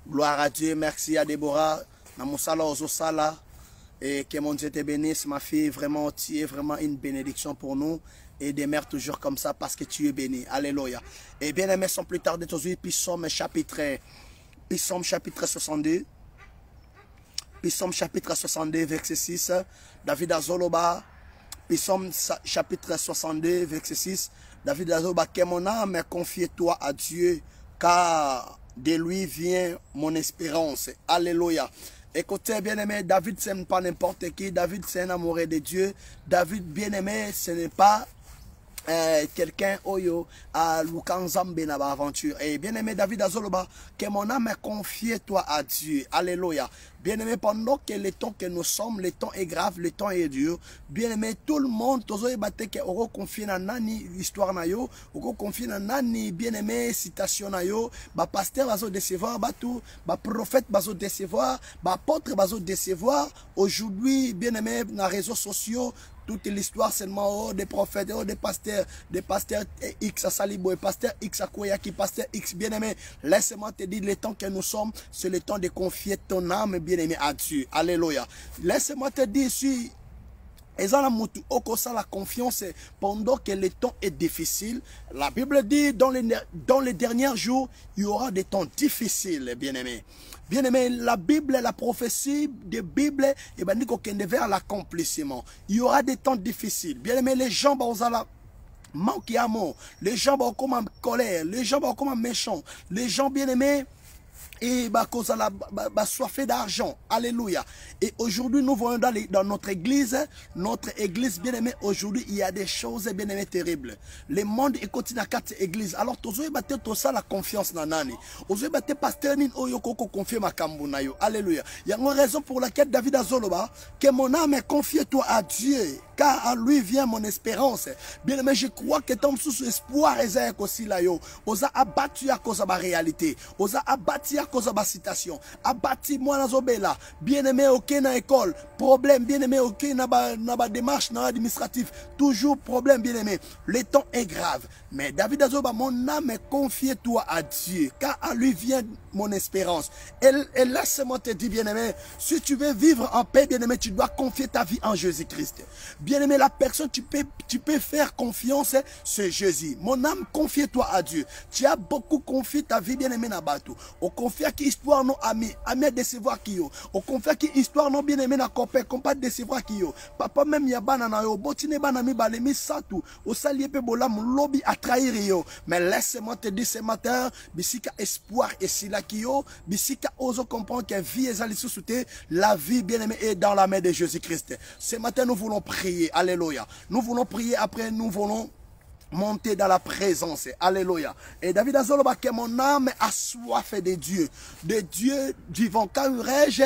Gloire à Dieu, merci à Déborah. Namusala Ozosala. Et que mon Dieu te bénisse, ma fille. Vraiment, tu es vraiment une bénédiction pour nous. Et demeure toujours comme ça parce que tu es béni. Alléluia. Et bien aimé, sans plus tarder, aujourd'hui, Psaume chapitre 62. Psaume chapitre 62, verset 6. David Azoloba. Psaume chapitre 62, verset 6. David Azoloba, que mon âme confie-toi à Dieu, car de lui vient mon espérance. Alléluia. Écoutez, bien-aimé, David, ce n'est pas n'importe qui. David, c'est un amoureux de Dieu. David, bien-aimé, ce n'est pas quelqu'un oyo à Lukanzambe na ba aventure. Et bien-aimé, David Azoloba, que mon âme confie toi à Dieu. Alléluia. Bien-aimé, pendant que le temps que nous sommes, le temps est grave, le temps est dur. Bien-aimé, tout le monde, tozo ebate que oro confie na nani histoire na yo, oro confie na nani bien-aimé citation na yo, ba pasteur bazo décevoir, ba tout, ba prophète bazo décevoir, ba apôtre bazo décevoir. Aujourd'hui, bien-aimé, na réseaux sociaux, toute l'histoire seulement des prophètes, des pasteurs X à Salibo, et pasteur X à Koyaki, pasteur X, bien-aimé. Laisse-moi te dire, le temps que nous sommes, c'est le temps de confier ton âme, bien-aimé, à Dieu. Alléluia. Laisse-moi te dire, si la confiance pendant que le temps est difficile, la Bible dit, dans les derniers jours, il y aura des temps difficiles, bien-aimé. Bien-aimé, la Bible, la prophétie de Bible, et ben, vers l'accomplissement. Il y aura des temps difficiles. Bien-aimé, les gens, manquent amour. Les gens, comme en colère. Les gens, comme en méchant. Les gens, bien-aimés, et cause la soifé d'argent. Alléluia. Et aujourd'hui, nous voyons dans notre église bien aimée, aujourd'hui, il y a des choses bien aimées terribles. Le monde est continue à quatre églises. Alors, tu as battu tout ça la confiance dans nani. Tu as battu pasteur nin oyoko confie ma kambu yo. Alléluia. Il y a une raison pour laquelle David Azoloba, que mon âme confie-toi à Dieu, car à lui vient mon espérance. Bien aimé, je crois que ton sous espoir est aussi là yo. Osa abattu à cause de la réalité. Osa abattu à cause de la citation. Abattu moi na zobela. Bien aimé, ok na école. Problème, bien aimé, ok na ba démarche na administratif. Toujours problème, bien aimé. Le temps est grave. Mais David Azoba, mon âme confie-toi à Dieu, car à lui vient mon espérance. Et laisse-moi te dire, bien aimé, si tu veux vivre en paix, bien aimé, tu dois confier ta vie en Jésus-Christ. Bien aimé, la personne, tu peux faire confiance, c'est Jésus. Mon âme, confie-toi à Dieu. Tu as beaucoup confié ta vie, bien aimé, Nabatou. On confie à qui histoire non ami à décevoir qui yo. On confie à qui histoire non bien aimé na copain, qu'on pas décevoir qui yo. Papa même ya banana yo, botine banami balemi satu. Au salier pe bola mon lobby à trahir yo. Mais laisse-moi te dire ce matin, bisika espoir et si la qui yo, bisika oso comprendre que vie est allée sous la vie bien aimé est dans la main de Jésus-Christ. Ce matin nous voulons prier, alléluia. Nous voulons prier, après nous voulons monter dans la présence. Alléluia. Et David Azoloba, que mon âme a soif de Dieu vivant. Quand je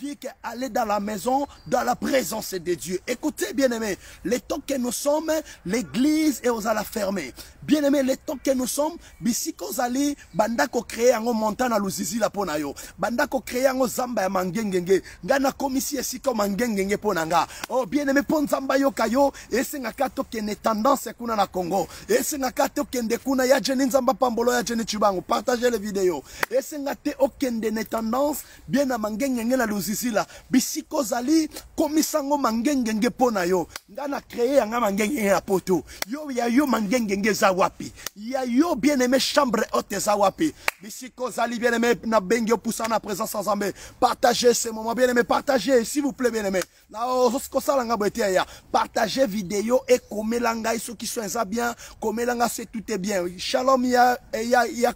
dit qu'aller dans la maison, dans la présence de Dieu. Écoutez, bien-aimés, les temps que nous sommes, l'église est aux la fermer. Bien-aimés, les temps que nous sommes, bisiko zali, banda ko créer en montana luzizi la pona yo. Banda ko créer en zamba ya mangengenge. Ngana komisi esiko mangengenge ponanga. Oh, bien-aimé, pon zamba yo kayo, ese ngakato kene tendance kuna na Congo. Ese ngakato kende kuna ya jeni nzamba pambolo ya jeni chubangu. Partagez les vidéos. Ese ngate okende ne tendance, bien na mangengenge na luzizi. Bisiko zali komisango mangengenge pona yo ngana créer nga mangengenge na poto yo ya yo mangengenge za wapi ya yo bien aimé chambre haute za wapi bisiko zali bien aimé na bengi poussa na présence ensemble. Partagez ce moment bien aimé, partagez s'il vous plaît bien aimé na osko sala nga bote ya partagez vidéo et komelanga ceux qui sont ça bien komelanga c'est tout est bien. Shalom ya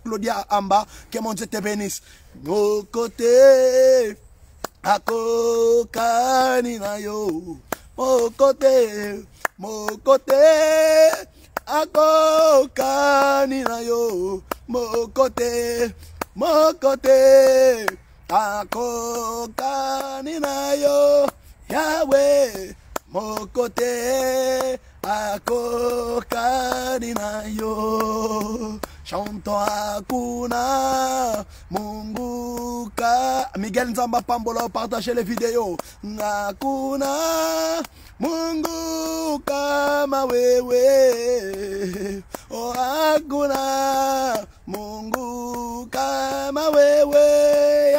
Claudia Amba, que mon Dieu te bénisse. Mon côté akokani na yo mokote akokani na yo mokote akokani na yo Yahweh mokote akokani na yo chanto hakuna Mungu ka Miguel Nzamba Pambola, partagez les vidéos. Hakuna Mungu kama wewe. Oh, hakuna Mungu kama wewe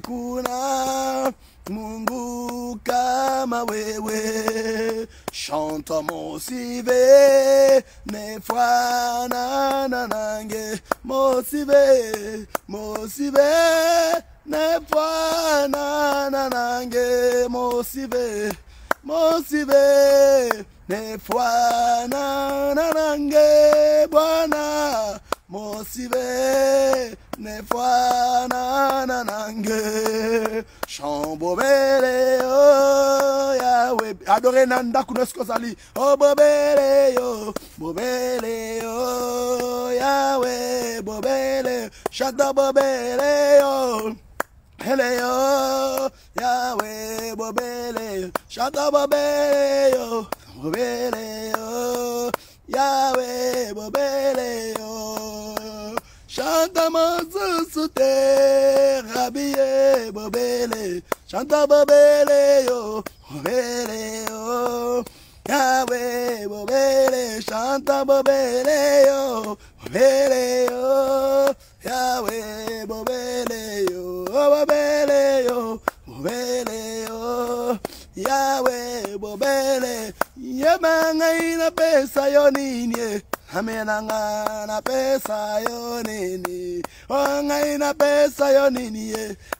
hakuna Mungu kama wewe, chanta mosive nefanana nange, mosive nefanana nange, mosive nefanana nange Bwana, mosive nefanana nange, chambobele oh Yahweh, adore nanda kunesko zali, oh bobele oh Yahweh, bobele, shada bobele oh, hele yo Yahweh, bobele, shada bobele yo, bobele yo Yahweh, bobele yo, chanta mansusute rabie bobele, chanta bobele yo Yahweh, bobele, chanta bobele yo Yahweh, bobele yo Yahweh, bobele, yemanga ina pesa yo nini, amenanga na pesa yo nini, onga ina pesa yo nini,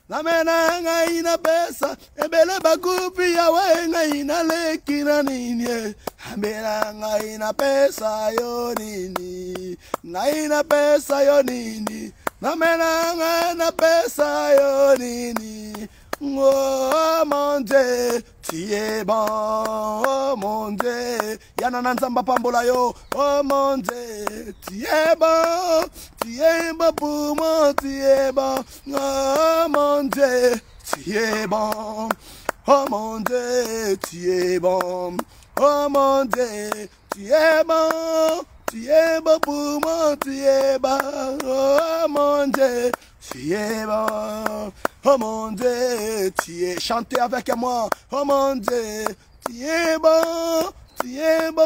amenanga ina pesa, ebele bakupi ya wenga ina leki na nini, amenanga ina pesa yo nini, na ina pesa yo nini, amenanga na pesa yo nini. Oh mon Dieu, tu es bon, oh mon Dieu, Yana Nzamba Pambola yo, oh mon Dieu, tu es bon pour moi, tu es bon, oh mon Dieu, tu es bon, oh mon Dieu, tu es bon, oh mon Dieu, tu es bon pour moi, tu es bon, oh mon Dieu, tu es bon. Oh mon Dieu, tu es, chantez avec moi. Oh mon Dieu, tu es bon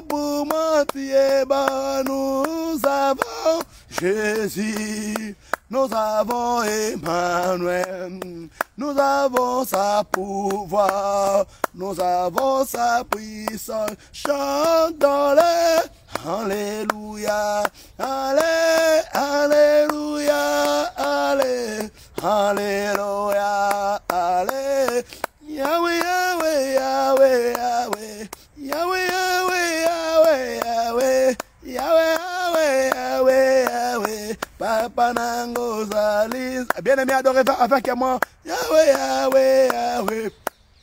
pour moi, tu es bon. Nous avons Jésus, nous avons Emmanuel, nous avons sa pouvoir, nous avons sa puissance. Chantons-le, alléluia, allez, alléluia, allez. Alléluia, allez, Yahweh, Yahweh, Yahweh, Yahweh, Yahweh, Yahweh, Yahweh, Yahweh, Yahweh, Yahweh, Yahweh, Papa Nango Zalis. Bien-aimé, adorez avec moi. Yahweh, Yahweh, Yahweh,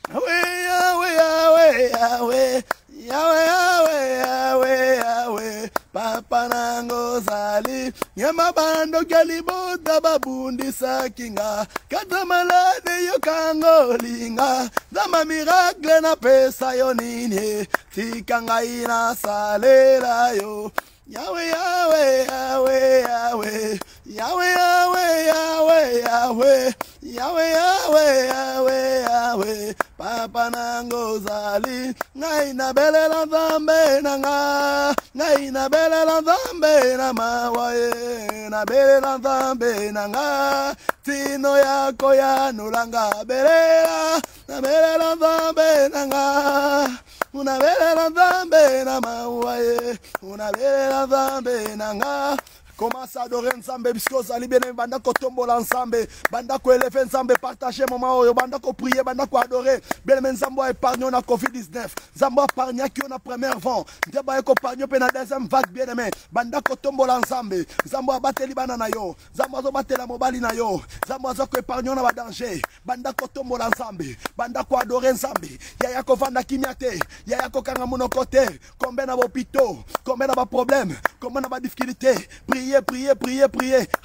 Yahweh, Yahweh, Yahweh, Yahweh, Yahweh, Yahweh, Yahweh, Papa Nango Zali, Yama Bando Galibota Babundi Sakinga, Kata malade yo kangolinga, Dama miracle na pesa yo nini, Tikanga ina salela yo, Yahweh, Yahweh, Yahweh, Yahweh, Yahweh, Yahweh, Yahweh, Yahweh, Yahweh, Yahweh, Yahweh, Yahweh, Papa Nango Zali, Ngai na bele la zambe nanga, Ngai na bele la zambe na mawaye, na bele la zambe nanga, Tino yako ya nulanga belela, na bele la zambe nanga, Una bele la zambe na mawaye, Una bele la zambe nanga. Commence à adorer ensemble, puisque vous allez bien, banda ko tombola ensemble, banda ko élever ensemble, partager moment oyo, banda ko prier, banda ko adorer, bien men zambo épargner na Covid-19, zambo épargner qui on a première vent, ndeba ko épargner pe na deuxième vague bien aimé, banda ko tombola ensemble, zambo abateli bana na yo, zambo zo batela mobali na yo, zambo zo ko épargner na ba danger, banda ko tombola ensemble, banda ko adorer ensemble, yaya ko vanda kimiate, yaya ko kanga mono côté, combien na hôpitaux, combien na ba problème, combien na ba difficulté, priez.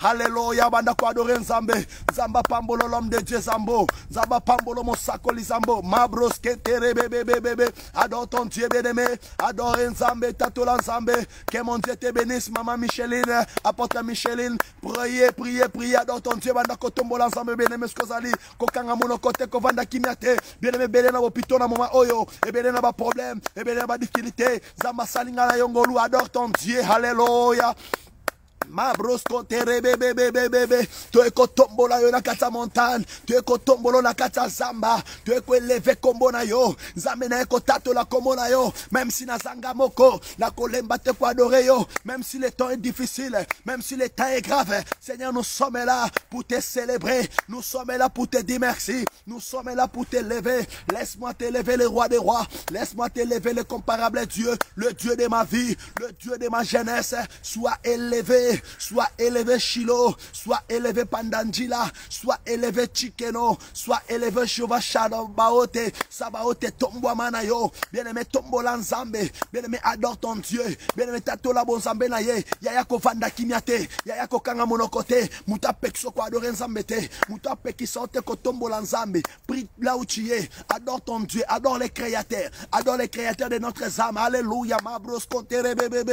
Alléluia, banda ko adorer Nzambe. Zamba pambolo l'homme de Dieu Zambo. Zamba pambolo mosakoli Zambo. Mabros ketere bébé. Adore ton Dieu bien-aimé. Adore Nzambe, tatola Nzambe. Que mon Dieu te bénisse, maman Micheline. Apôtre Micheline. Priez. Adore ton Dieu, banda ko tombola Nzambe bien-aimé skozali. Ko kanga mono kote ko vanda kimiate. Bien-aimé belé na hôpital na moma oyo. Et belé na ba problème. Et belé na ba difficulté. Zamba salinga na yongolu. Adore ton Dieu. Alléluia. Ma brosko terebe bebe. Tu eko tombola yo na kata montagne. Tu eko tombolo na kata zamba. Tu eko eleve kombo na yo. Zambe na eko tato la kombo na yo. Même si na zanga moko. La kolemba te kwa adore yo. Même si le temps est difficile. Même si le temps est grave. Seigneur, nous sommes là pour te célébrer. Nous sommes là pour te dire merci. Nous sommes là pour te lever. Laisse-moi t'élever le roi des rois. Laisse-moi t'élever le comparable Dieu. Le Dieu de ma vie. Le Dieu de ma jeunesse. Sois élevé. Soit élevé Shiloh, soit élevé Pandandjila, soit élevé Chikeno, soit élevé Shova Shadow Baote, Sabaote Tombo Manayo, bien-aimé Tombo Lanzambe, bien-aimé adore ton Dieu, bien-aimé Tatola Bonzambe Naye, Yayako Vanda Kimiate, Yayako Kanga Monokote, Muta Pekso Ko adore Nzambete, Muta Peki Sorte Ko Tombo Lanzambe, prie là où tu es, adore ton Dieu, adore les créateurs de notre âme, alléluia, ma bros Kontere bébé.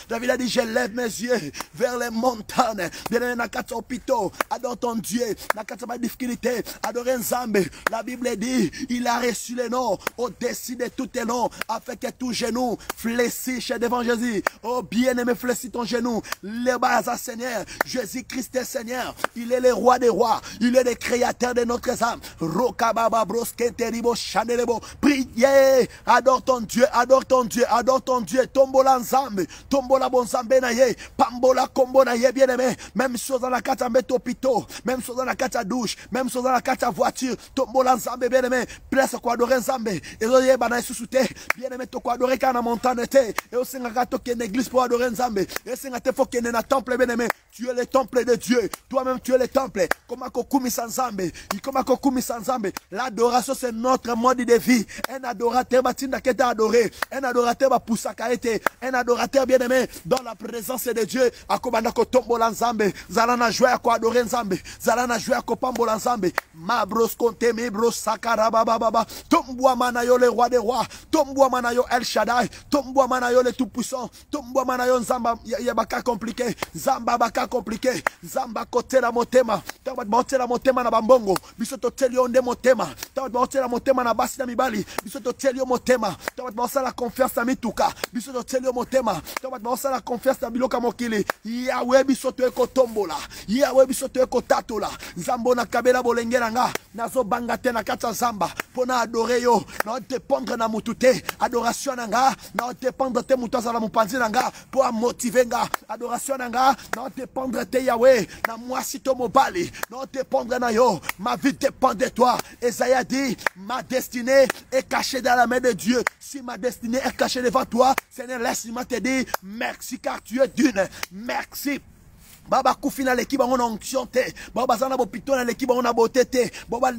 David a dit, je lève mes yeux vers les montagnes. Bien-aimé, nakata opito, adore ton Dieu. Nakata ma difficulté, adore Nzambe. La Bible dit, il a reçu les noms au-dessus de tous tes noms, afin que tout genou fléchisse devant Jésus. Oh bien-aimé, fléchis ton genou. Le bas Seigneur, Jésus-Christ est Seigneur. Il est le roi des rois. Il est le créateur de notre âme. Rokababa broskenteribo chanelebo. Priez, adore ton Dieu, adore ton Dieu, adore ton Dieu. Tombola Nzambe, tombola bonzambe na ye, pambola kombo na ye, bien-aimé. Même chose dans la carte à mettre hôpital, même chose dans la carte à douche, même chose dans la carte à voiture. Tombola Nzambe, bien-aimé. Place quoi adorer Nzambe. Et on y est bana sous-souté. Bien-aimé, to quoi adorer quand na montagne té. Et on s'en a toqué une église pour adorer Nzambe. Et s'en a te faut qu'il y ait un temple, bien-aimé. Tu es le temple de Dieu. Toi-même, tu es le temple. Comment kokumi Nzambe. Comment kokumi Nzambe. L'adoration, c'est notre mode de vie. Un adorateur va t'inquiéter adorer. Un adorateur va pousser à été. Un adorateur bien-aimé dans la présence de Dieu. Akobanda ko tombola Nzambe. Zalana joie ko adorer Nzambe. Zalana joie ko pambola Nzambe. Ma bros konte me bros sakaraba baba. Tombwa manayo le roi des rois. Tombwa manayo El Shaddai. Tombwa manayo le tout puissant. Tombwa manayo Nzamba yabaka compliqué. Zamba baka compliqué. Zamba kote la motema. Tabat monte la motema na bambongo. Bisoto telio nde motema. Tabat monte la motema na basi na mibali. Bisoto telio motema. Tabat monte la confiance na mituka. Bisoto telio motema. Tabat monte la confiance na biloka mokili. Yahweh bisoto eko tombola. Yahweh bisoto eko tatola. Zambo na kabela bolengera nga. Nazo banga te na kata zamba. Pona adore yo. Na dépendre na mutute. Adoration na nga. Na dépendre te mutaza la mupanzi na nga. Po a motiver nga. Adoration na nga. Na dépendre te Yahweh. Na moi si to mobali. Na dépendre na yo. Ma vie dépend de toi. Esaïe a dit, ma destinée est cachée dans la main de Dieu. Si ma destinée est cachée devant toi, Seigneur, laisse-moi te dire, merci car tu es d'une. Merci. Baba kufina l'équipe on a onction te. Baba zana bo piton na l'équipe on a beauté te. Baba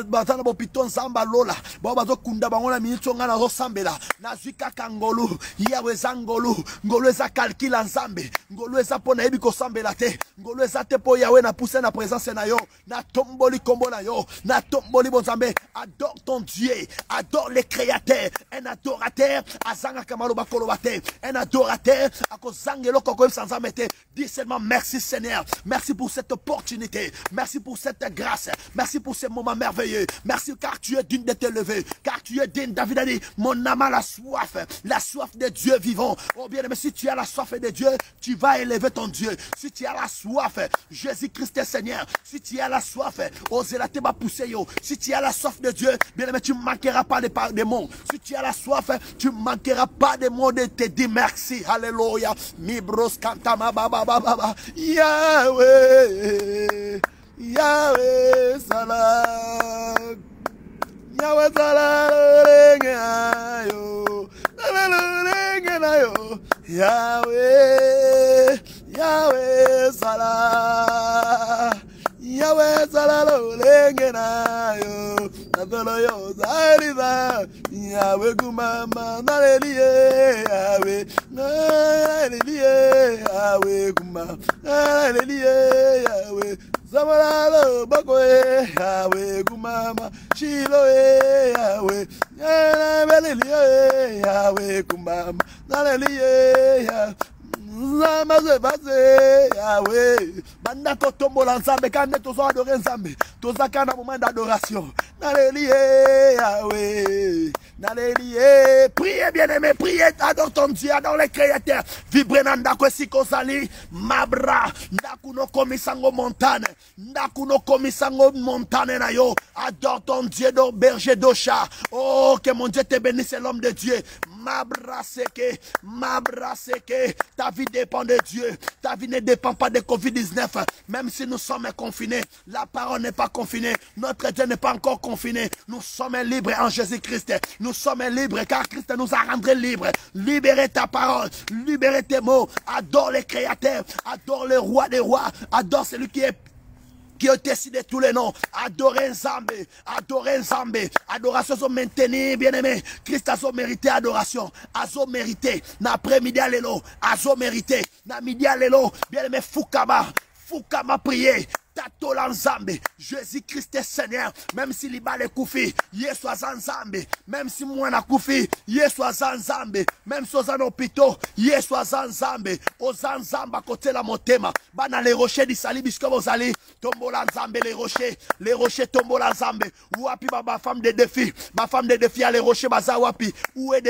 bazana bo piton zamba lola. Baba zo kunda ba on a minute nga na zo sambela. Na zwika kangolu. Yawe zangolu. Ngolu eza calcul nzambe. Ngolu eza pona ebi ko sambela te. Ngolu eza te po Yawe na pousser na présence na yo. Na tomboli kombo na yo. Na tomboli bonzambe. Adore ton Dieu. Adore le créateur. Un adorateur azanga kamalo bakolo bate. Un adorateur akozangelo koko sanzambe te. Dis seulement merci Seigneur, merci pour cette opportunité, merci pour cette grâce, merci pour ce moment merveilleux, merci car tu es digne de te lever, car tu es digne. David a dit, mon âme a la soif de Dieu vivant. Oh bien aimé, si tu as la soif de Dieu, tu vas élever ton Dieu. Si tu as la soif, Jésus-Christ est Seigneur. Si tu as la soif, Osela te va pousser yo. Si tu as la soif de Dieu, bien aimé, tu ne manqueras pas des mots. Si tu as la soif, tu ne manqueras pas des mots de te dire merci. Alléluia. Mibros kantama baba baba. Yahweh, Yahweh salam, Yahweh salam, Yahweh, Yahweh salam, Yahweh salam, Yahweh kumama, Yahweh, Yahweh kumama, Yahweh, Zamalalo bakoe, Yahweh kumama, Shiloh, Yahweh, Yahweh kumama, Yahweh. Yahweh, banda to tombola Nzambe, quand nous adorons Nzambe, tous à un moment d'adoration. Alléluia, Yahweh. Alléluia. Priez, bien-aimé, priez, adore ton Dieu, adore les créateurs. Vibrez dans Ndako Sikosali, Mabra, Ndakuno Komisango Montane, Ndakuno Komisango Montane Nayo. Adore ton Dieu, berger d'Ocha. Oh, que mon Dieu te bénisse, l'homme de Dieu. Mabra Seke, ta vie dépend de Dieu. Ta vie ne dépend pas de Covid-19. Même si nous sommes confinés, la parole n'est pas confinée. Notre Dieu n'est pas encore confiné. Nous sommes libres en Jésus-Christ. Nous sommes libres car Christ nous a rendus libres. Libérez ta parole, libérez tes mots. Adore les créateurs, adore le roi des rois, adore celui qui a décidé tous les noms. Adorez Nzambe, adorez Nzambe. Adoration sont maintenues, bien-aimés. Christ a mérité adoration. Azo mérité. N'après-midi à l'élo. Azo mérité. Na midi à l'élo. Bien-aimé, Fukama prié. Tatola Nzambe, Jésus-Christ est Seigneur, même si l'ibale koufi, Yeswa Nzambe, même si moi na koufi, Yeswa Nzambe, même si aux hôpitaux, Yeswa Nzambe, aux Nzambe à côté la motema, bana les rochers du sali bisque vous allez, tombola Nzambe les rochers tombola Nzambe, ou api ma femme de défi, à les rochers baza wapi, ou est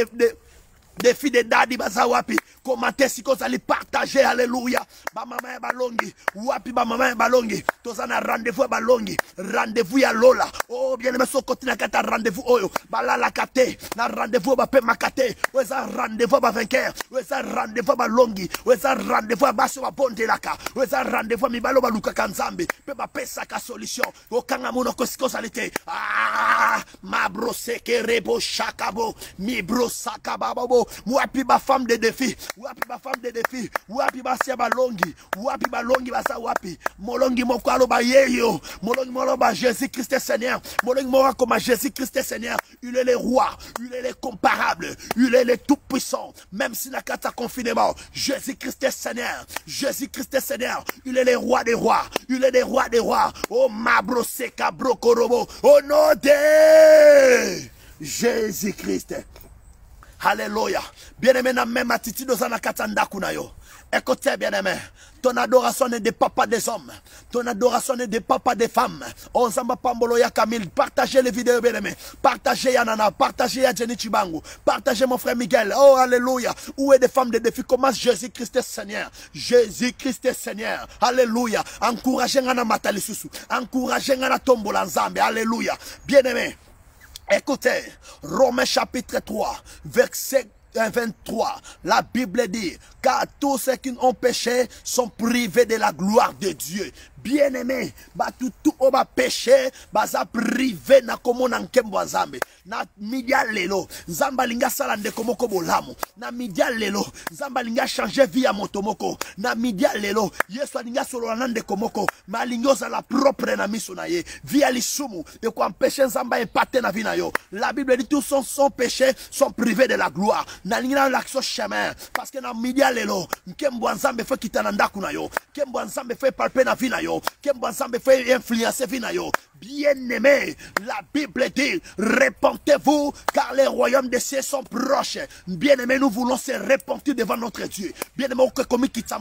des filles de Dadi Bazawapi, commentez si vous allez partager, alléluia. Ba maman balongi, wapi ba maman balongi, tozana rendez-vous balongi, rendez-vous ya Lola. Oh bien aimé so continue kata rendez-vous oyo, bala la kate, na rendez-vous ba pe makate, weza rendez-vous ba vainqueur, weza rendez-vous balongi, weza rendez-vous ba so ba bonde laka, weza rendez-vous mi balo ba luka kanzambe, pe ba pesa ka solution. O kanga mono ko salite. Ah, ma brose ke rebo shakabo, mi brosaka bababo. Wapi ba femme de défi, wapi ba femme de défi, wapi ba sia balongi, wapi balongi basa wapi, molongi mokalo ba yeyo, molongi molo ba Jésus-Christ Seigneur, molongi mora comme Jésus-Christ Seigneur, il est le roi, il est le comparable, il est le tout puissant, même si la carte a confinement, Jésus-Christ Seigneur, Jésus-Christ Seigneur, il est le roi des rois, il est le roi des rois, oh mabro seka brokorobo, au nom de Jésus-Christ. Alléluia. Bien-aimé, na même attitude aux anakatanda kunayo. Écoutez, bien-aimé, ton adoration ne dépend pas des hommes. Ton adoration ne dépend pas des femmes. On s'en pambolo ya Camille. Partagez les vidéos, bien-aimé. Partagez Yanana. Partagez ya Jenny Chibangu. Partagez mon frère Miguel. Oh, alléluia. Où est des femmes de défi? Comment Jésus-Christ est Seigneur? Jésus-Christ est Seigneur. Alléluia. Encouragez Ngana Matali Susu. Encouragez Ngana Tombola Nzambe. Alléluia. Bien-aimé. Écoutez, Romains chapitre 3, verset 23, la Bible dit, car tous ceux qui ont péché sont privés de la gloire de Dieu. Bien-aimé, tout oba péché, baza privé na komo na nkembo Nzambe. Na midia lelo, Nzamba linga salande komoko bolamu. Na midia lelo, Nzamba linga changer vie ya motomoko. Na midia lelo, Yesu linga solo nande komoko. Ma lingoza la propre na miso na ye. Via lisumu, et kwa péché Nzamba empate na vie na yo. La Bible dit tous son péché sont privés de la gloire. Na linga l'action chemin, parce que na midia lelo, nkembo Nzambe fait kitana ndaku na yo. Nkembo Nzambe fait palper na vie na yo. Nkembo Nzambe fait influencer vie na yo. Bien-aimés, la Bible dit, répentez-vous, car les royaumes des cieux sont proches. Bien-aimés, nous voulons se repentir devant notre Dieu. Bien-aimés, que comme qui t'a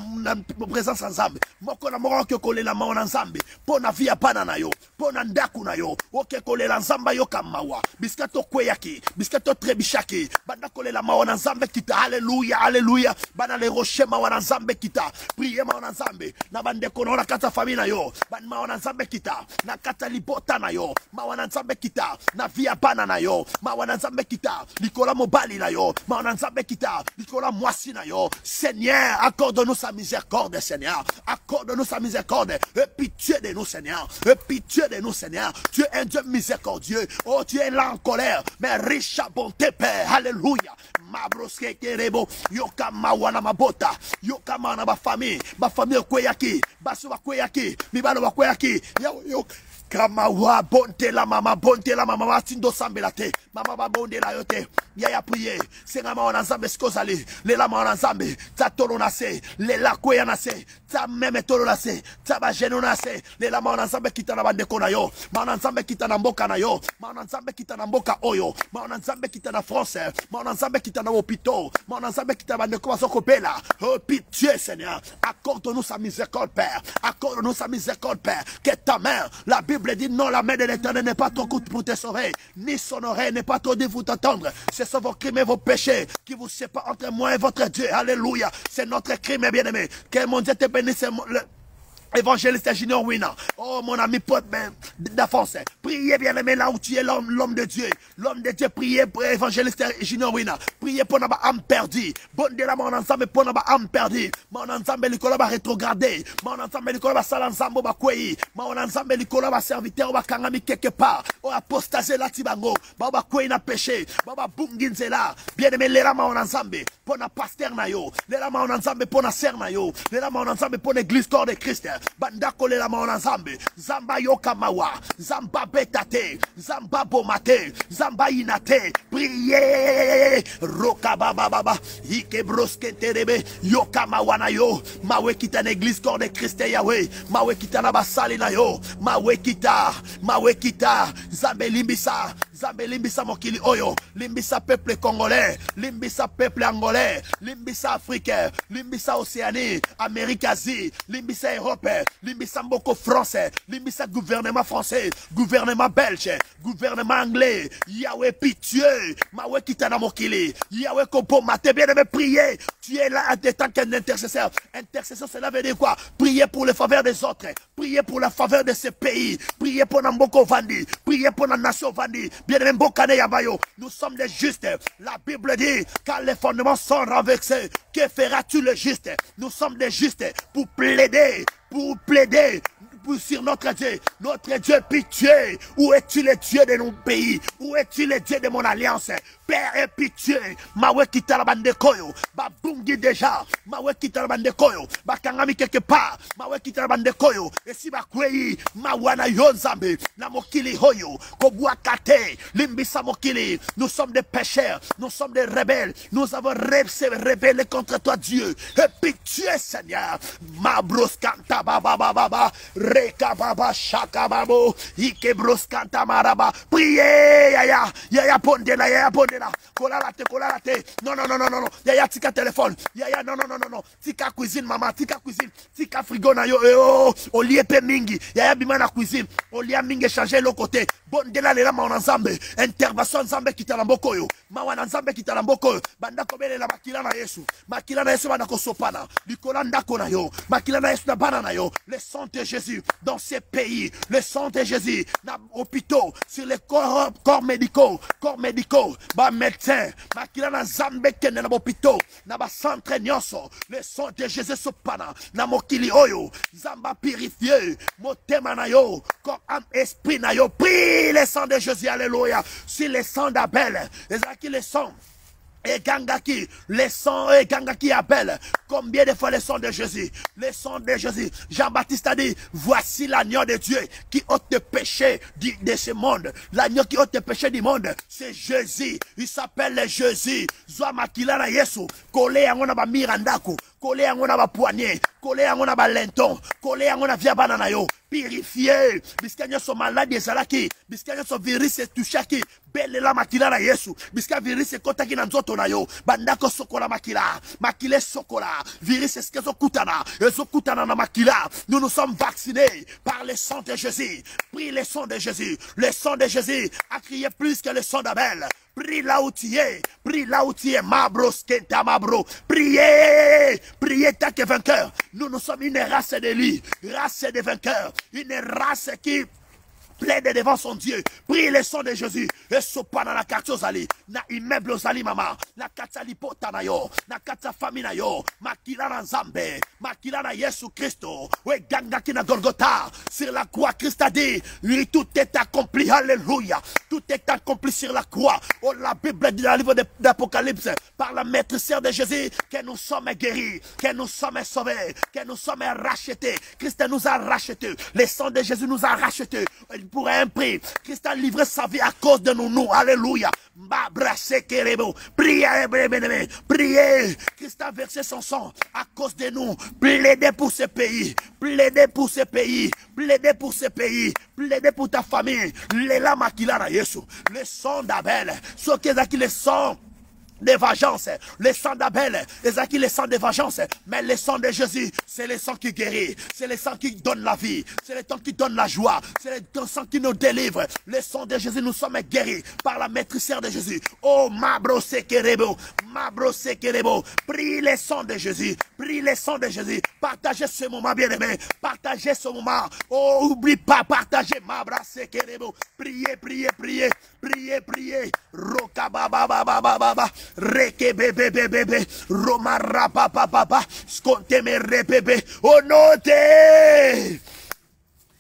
présence ensemble. Moko na moro que coller la main ensemble. Pona via panana yo, pona ndaku na yo. Ok coller l'ensemble yo kamawa. Biskato kweyaki, biskato trebishaki. Banda coller la main ensemble kita. Alléluia, alléluia. Bana les rochers main ensemble kita. Priez main ensemble. Na bande kono na kata famille na yo. Ban main ensemble kita. Na kata libota na yo. Mawana Nzambe kita. Na via bana na yo. Mawana Nzambe kita. Likola mobali na yo. Mawana Nzambe kita. Likola mwasi na yo. Seigneur, accorde-nous sa miséricorde, Seigneur. Accorde-nous sa miséricorde. Et pitié de nous, Seigneur. Et pitié de nous, Seigneur. Tu es un Dieu miséricordieux. Oh, tu es là en colère, mais riche à bonté, Père. Alléluia. Mabroske kerebo. Yoka mawana mabota. Yoka mawana ma famille kweyaki. Basu wa kweyaki. Mibalo wa kweyaki. Yo. Kama wa bonte la mama matindo sambela te mama ba bonde la yote ya prier senga ma wana Nzambe sikozali le la ma wana Nzambe ta tolo na se le la kweya na se ta meme tolo na se ta ba jeno na se le la ma wana Nzambe kita na bande kona yo ma wana Nzambe kita na mboka na yo ma wana Nzambe kita na mboka oyo ma wana Nzambe kita na France ma wana Nzambe kita na hôpital ma wana Nzambe kita bande ko soko bela. Oh pitié Seigneur, accorde-nous sa miséricorde Père, accorde-nous sa miséricorde Père, que ta main, la Bible Bible dit non, la main de l'Éternel n'est pas trop courte pour te sauver, ni son oreille n'est pas trop dure pour t'entendre. Ce sont vos crimes et vos péchés qui vous séparent entre moi et votre Dieu. Alléluia. C'est notre crime, bien-aimé. Que mon Dieu te bénisse. Évangéliste Junior Wina, oh mon ami pote d'enfance, priez bien aimé là où tu es l'homme de Dieu, priez pour Évangéliste Junior Wina, priez pour notre âme perdue, bon Dieu là mon ensemble pour notre âme perdue, mon ensemble l'école va rétrograder, mon ensemble l'école va saler ensemble va quoi, mon ensemble l'école va serviteur va kangami quelque part, va apostaser là tibango, va quoi na péché, va bunginze là, bien aimé là mon ensemble pour na pasteur na yo, là mon ensemble pour na sœur na yo, là mon ensemble pour l'église corps de Christ. Bandako le la maona nzambe zamba yoka mawa zamba betate zamba bomate zamba inate priez roka baba baba ike broske terebe yoka mawa na yo mawe kita na église corps de Christ Yahweh mawe kita na basali na yo mawe kita zambe limbisa mokili oyo limbisa peuple congolais limbisa peuple angolais limbisa africain limbisa Océanie Amérique Asie limbisa Europe limbisa mboko français limbisa gouvernement français gouvernement belge gouvernement anglais Yahweh pitié mawe kitana mokili Yahweh kompo mate bien aimé prier tu es là en tant qu'un intercesseur cela veut dire quoi prier pour les faveurs des autres prier pour la faveur de ce pays prier pour Namboko Vandi prier pour la nation Vandi bien aimé Mbokane Yabayo nous sommes des justes la Bible dit quand les fondements sont renversés que feras-tu le juste nous sommes des justes pour plaider sur notre Dieu pitié. Où es-tu le Dieu de nos pays? Où es-tu le Dieu de mon alliance? Père et pitié. Mawe kita la bande koyo. Ba bungi déjà. Mawe kita la bande koyo. Ba kangami quelque part. Mawe kita la bande koyo. Et si ba kwei. Mawana yonzambe. Na mokili hoyo. Kobua kate. Limbisa mokili. Nous sommes des pécheurs. Nous sommes des rebelles. Nous avons rebellé contre toi Dieu. Et pitié Seigneur. Ma broskanta baba baba. Reka baba shaka babo. Ike broskanta maraba. Priez yaya pondela kolalate non yaya tika téléphone yaya non tika cuisine maman tika cuisine tika frigo na yo olie pe mingi yaya bima na cuisine olie mingi changer le côté bondela lela ma ensemble intervention ensemble kitala mboko yo mawana ensemble kitala mboko yo banda kobelela makila na Yesu banda kosopana likola ndako na yo makila na Yesu na bana na yo le sang de Jésus dans ces pays le sang de Jésus na hôpitaux sur les corps médicaux ba médecin makila na zambe kende na hôpitaux na ba centre nyonso le sang de Jésus sopana na mokili oyo zamba purifié motema na yo corps âme esprit na yo prie le sang de Jésus alléluia sur le sang d'Abel le sang et Gangaki, le sang et Gangaki Abel. Combien de fois le sang de Jésus? Le sang de Jésus. Jean-Baptiste a dit, voici l'agneau de Dieu qui ôte le péché de ce monde. L'agneau qui ôte le péché du monde, c'est Jésus. Il s'appelle Jésus. Zoa makila na Yesu. Kole angona ba mirandako. Kole angona ba poignet. Kole angona ba lenton. Kole angona via banana yo. Purifié. Biskanya so malade ezalaki. Biskanya so virus touchaki. Belle la makila na Yesu. Biska virus kotaki na nzoto na yo. Bandako sokola makile sokola. Virus eskezo kutana. Ezo kutana na makila. Nous sommes vaccinés par le sang de Jésus. Prie le sang de Jésus. Le sang de Jésus a crié plus que le sang d'Abel. Prie là où tu es, mabro, skenta mabro. Priez tant que vainqueur. Nous sommes une race d'élus, race de vainqueurs, une race qui plaide devant son Dieu. Prie le sang de Jésus. Et sopa na quartier ozali. Na immeuble ozali mama. Na katsa lipota na yo. Na katsa famille na yo. Makila na Nzambe. Makila na Yesu Christo. We gangaki na Golgotha. Sur la croix, Christ a dit, oui, tout est accompli. Alléluia. Tout est accompli sur la croix. Oh, la Bible dit dans le livre d'Apocalypse, par la maîtrise de Jésus, que nous sommes guéris, que nous sommes sauvés, que nous sommes rachetés. Christ nous a rachetés. Le sang de Jésus nous a rachetés. Pour un prix. Christ a livré sa vie à cause de nous. Alléluia. Priez. Christ a versé son sang à cause de nous. Plaidez pour ce pays. Plaidez pour ce pays. Plaidez pour ce pays. Plaidez pour ta famille. Le sang d'Abel. Ce qui est le sang de vengeance. Le sang d'Abel, Esaïe, le sang de vengeance. Mais le sang de Jésus, c'est le sang qui guérit. C'est le sang qui donne la vie. C'est le sang qui donne la joie. C'est le sang qui nous délivre. Le sang de Jésus, nous sommes guéris par la maîtrise de Jésus. Oh, Mabro Sekerebo. Mabro Sekerebo. Prie le sang de Jésus. Prie le sang de Jésus. Partagez ce moment, bien-aimé. Partagez ce moment. Oh, oublie pas, partagez. Mabra Sekerebo. Priez, priez, priez. Priez, priez. Roka baba baba baba. Reke bebe bebe. Roma rapa papa. Skonte me repebe. Onote.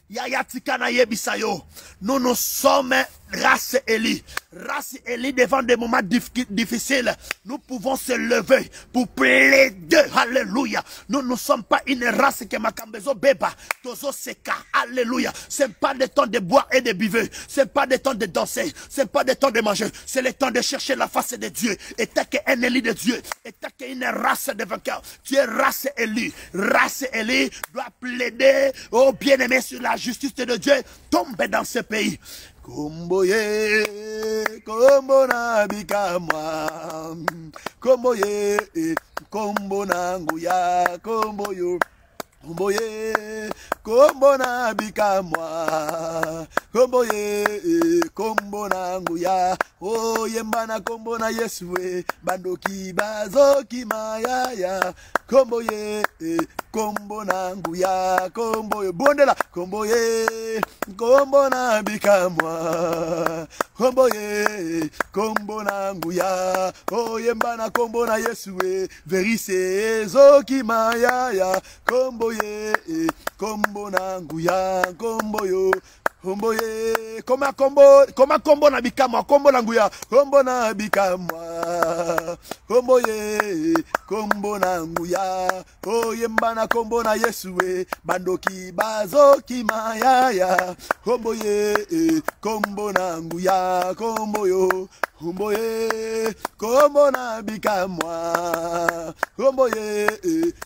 Yaya tikana yebisayo. Nous sommes race Élie. Race Élie devant des moments difficiles. Nous pouvons se lever pour plaider. Alléluia. Nous ne sommes pas une race qui makambezo beba. Tozo seka. Alléluia. Ce n'est pas le temps de boire et de buveur. Ce n'est pas le temps de danser. Ce n'est pas le temps de manger. C'est le temps de chercher la face de Dieu. Et t'es qu'un Élie de Dieu. Et t'es qu'une race de vainqueurs. Tu es race Élie. Race Élie doit plaider au bien-aimé sur la justice de Dieu. Tombe dans ce pays. Komboye, kombo na bikamwa, komboye, kombo na nguya, komboyo. Komboye, kombo na bikamwa, komboye, kombo na nguya, oh yembana kombo na Yesue, bandoki bazoki mayaya, komboye, kombo na nguya, komboye, bondela, komboye, kombo na bikamwa, komboye, kombo na nguya, oh yembana kombo na Yesue, verise zoki mayaya, komboye, kombo na nguya, komboyo, komboye, kombo na bikamwa, kombo na nguya, kombo na bikamwa, komboye, kombo na nguya, oh yembana kombo na Yesue, bandoki bazoki mayaya, komboye, kombo na nguya, komboyo, komboye, kombo na bikamwa, komboye,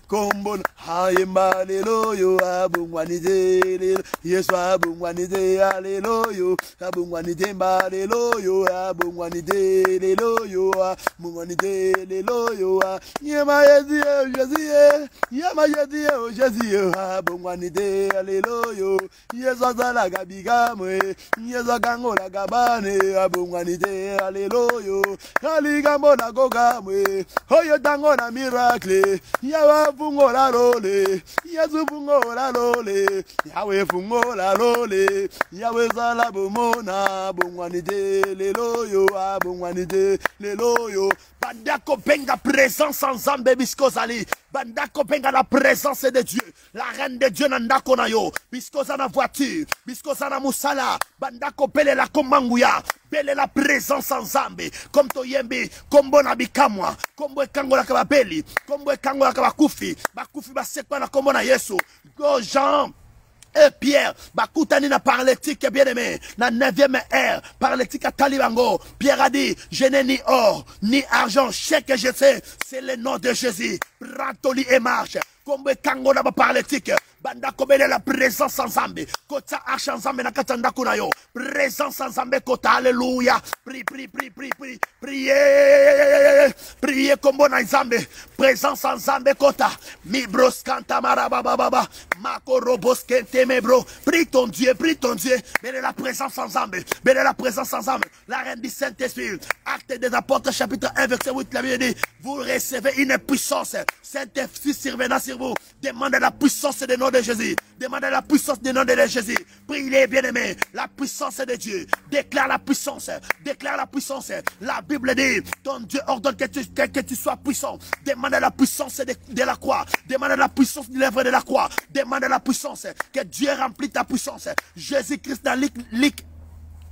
kombo na hayemba leloyo, abungwanije lelo, Yesu abungwanije aleloyo, abungwanije mba leloyo, abungwanije leloyo, abungwanije leloyo, yema yeziye, jeziye, yema yeziye, jeziye, abungwanije aleloyo, Yesu azala gabigamwe, Yesu gangola gabane, abungwanije aleloyo. Hallelujah, Aligambo na gogamwe, oyo tango na miracle, yawa fungo la lole, Yesu fungo la lole, yawe fungo la lole, yawe zala bomona, bongwanide leloyo, bongwanide leloyo, bandako benga présence ensemble biskozali, bandako benga la présence de Dieu, la reine de Dieu nandako na yo, biskozana voiture, biskozana musala, bandako bele la komanguya, bele la présence ensemble, comme toyembe, kombo na bikamwa, kombo ekango la kababeli, kombo ekango la kabakufi, bakufi basekwa na kombo na Yesu, go Jean et Pierre, bakutani na paralytique bien-aimé, na 9e ère, paralytique à Talibango, Pierre a dit, je n'ai ni or, ni argent, chèque que je sais, c'est le nom de Jésus, Ratoli et marche, kombo ekango na paralytique, banda kobele la présence ensemble, kota arche ensemble na katanda kunayo, présence ensemble kota, alléluia, prie, priez kombo na ensemble, présence ensemble kota, mi bros kanta marababa, mako robos kente me bro, prie ton Dieu, belle la présence ensemble, la reine du Saint-Esprit, acte des apôtres chapitre 1 verset 8, la Bible dit, vous recevez une puissance, Saint-Esprit survenant sur vous, demandez la puissance du nom de Jésus, demandez la puissance du nom de Jésus, priez bien-aimés, la puissance de Dieu, déclare la puissance, la Bible dit, ton Dieu ordonne que tu sois puissant, demandez la puissance de la croix, demandez la puissance de l'œuvre de la croix, demandez la puissance, que Dieu remplit ta puissance, Jésus-Christ dans Luc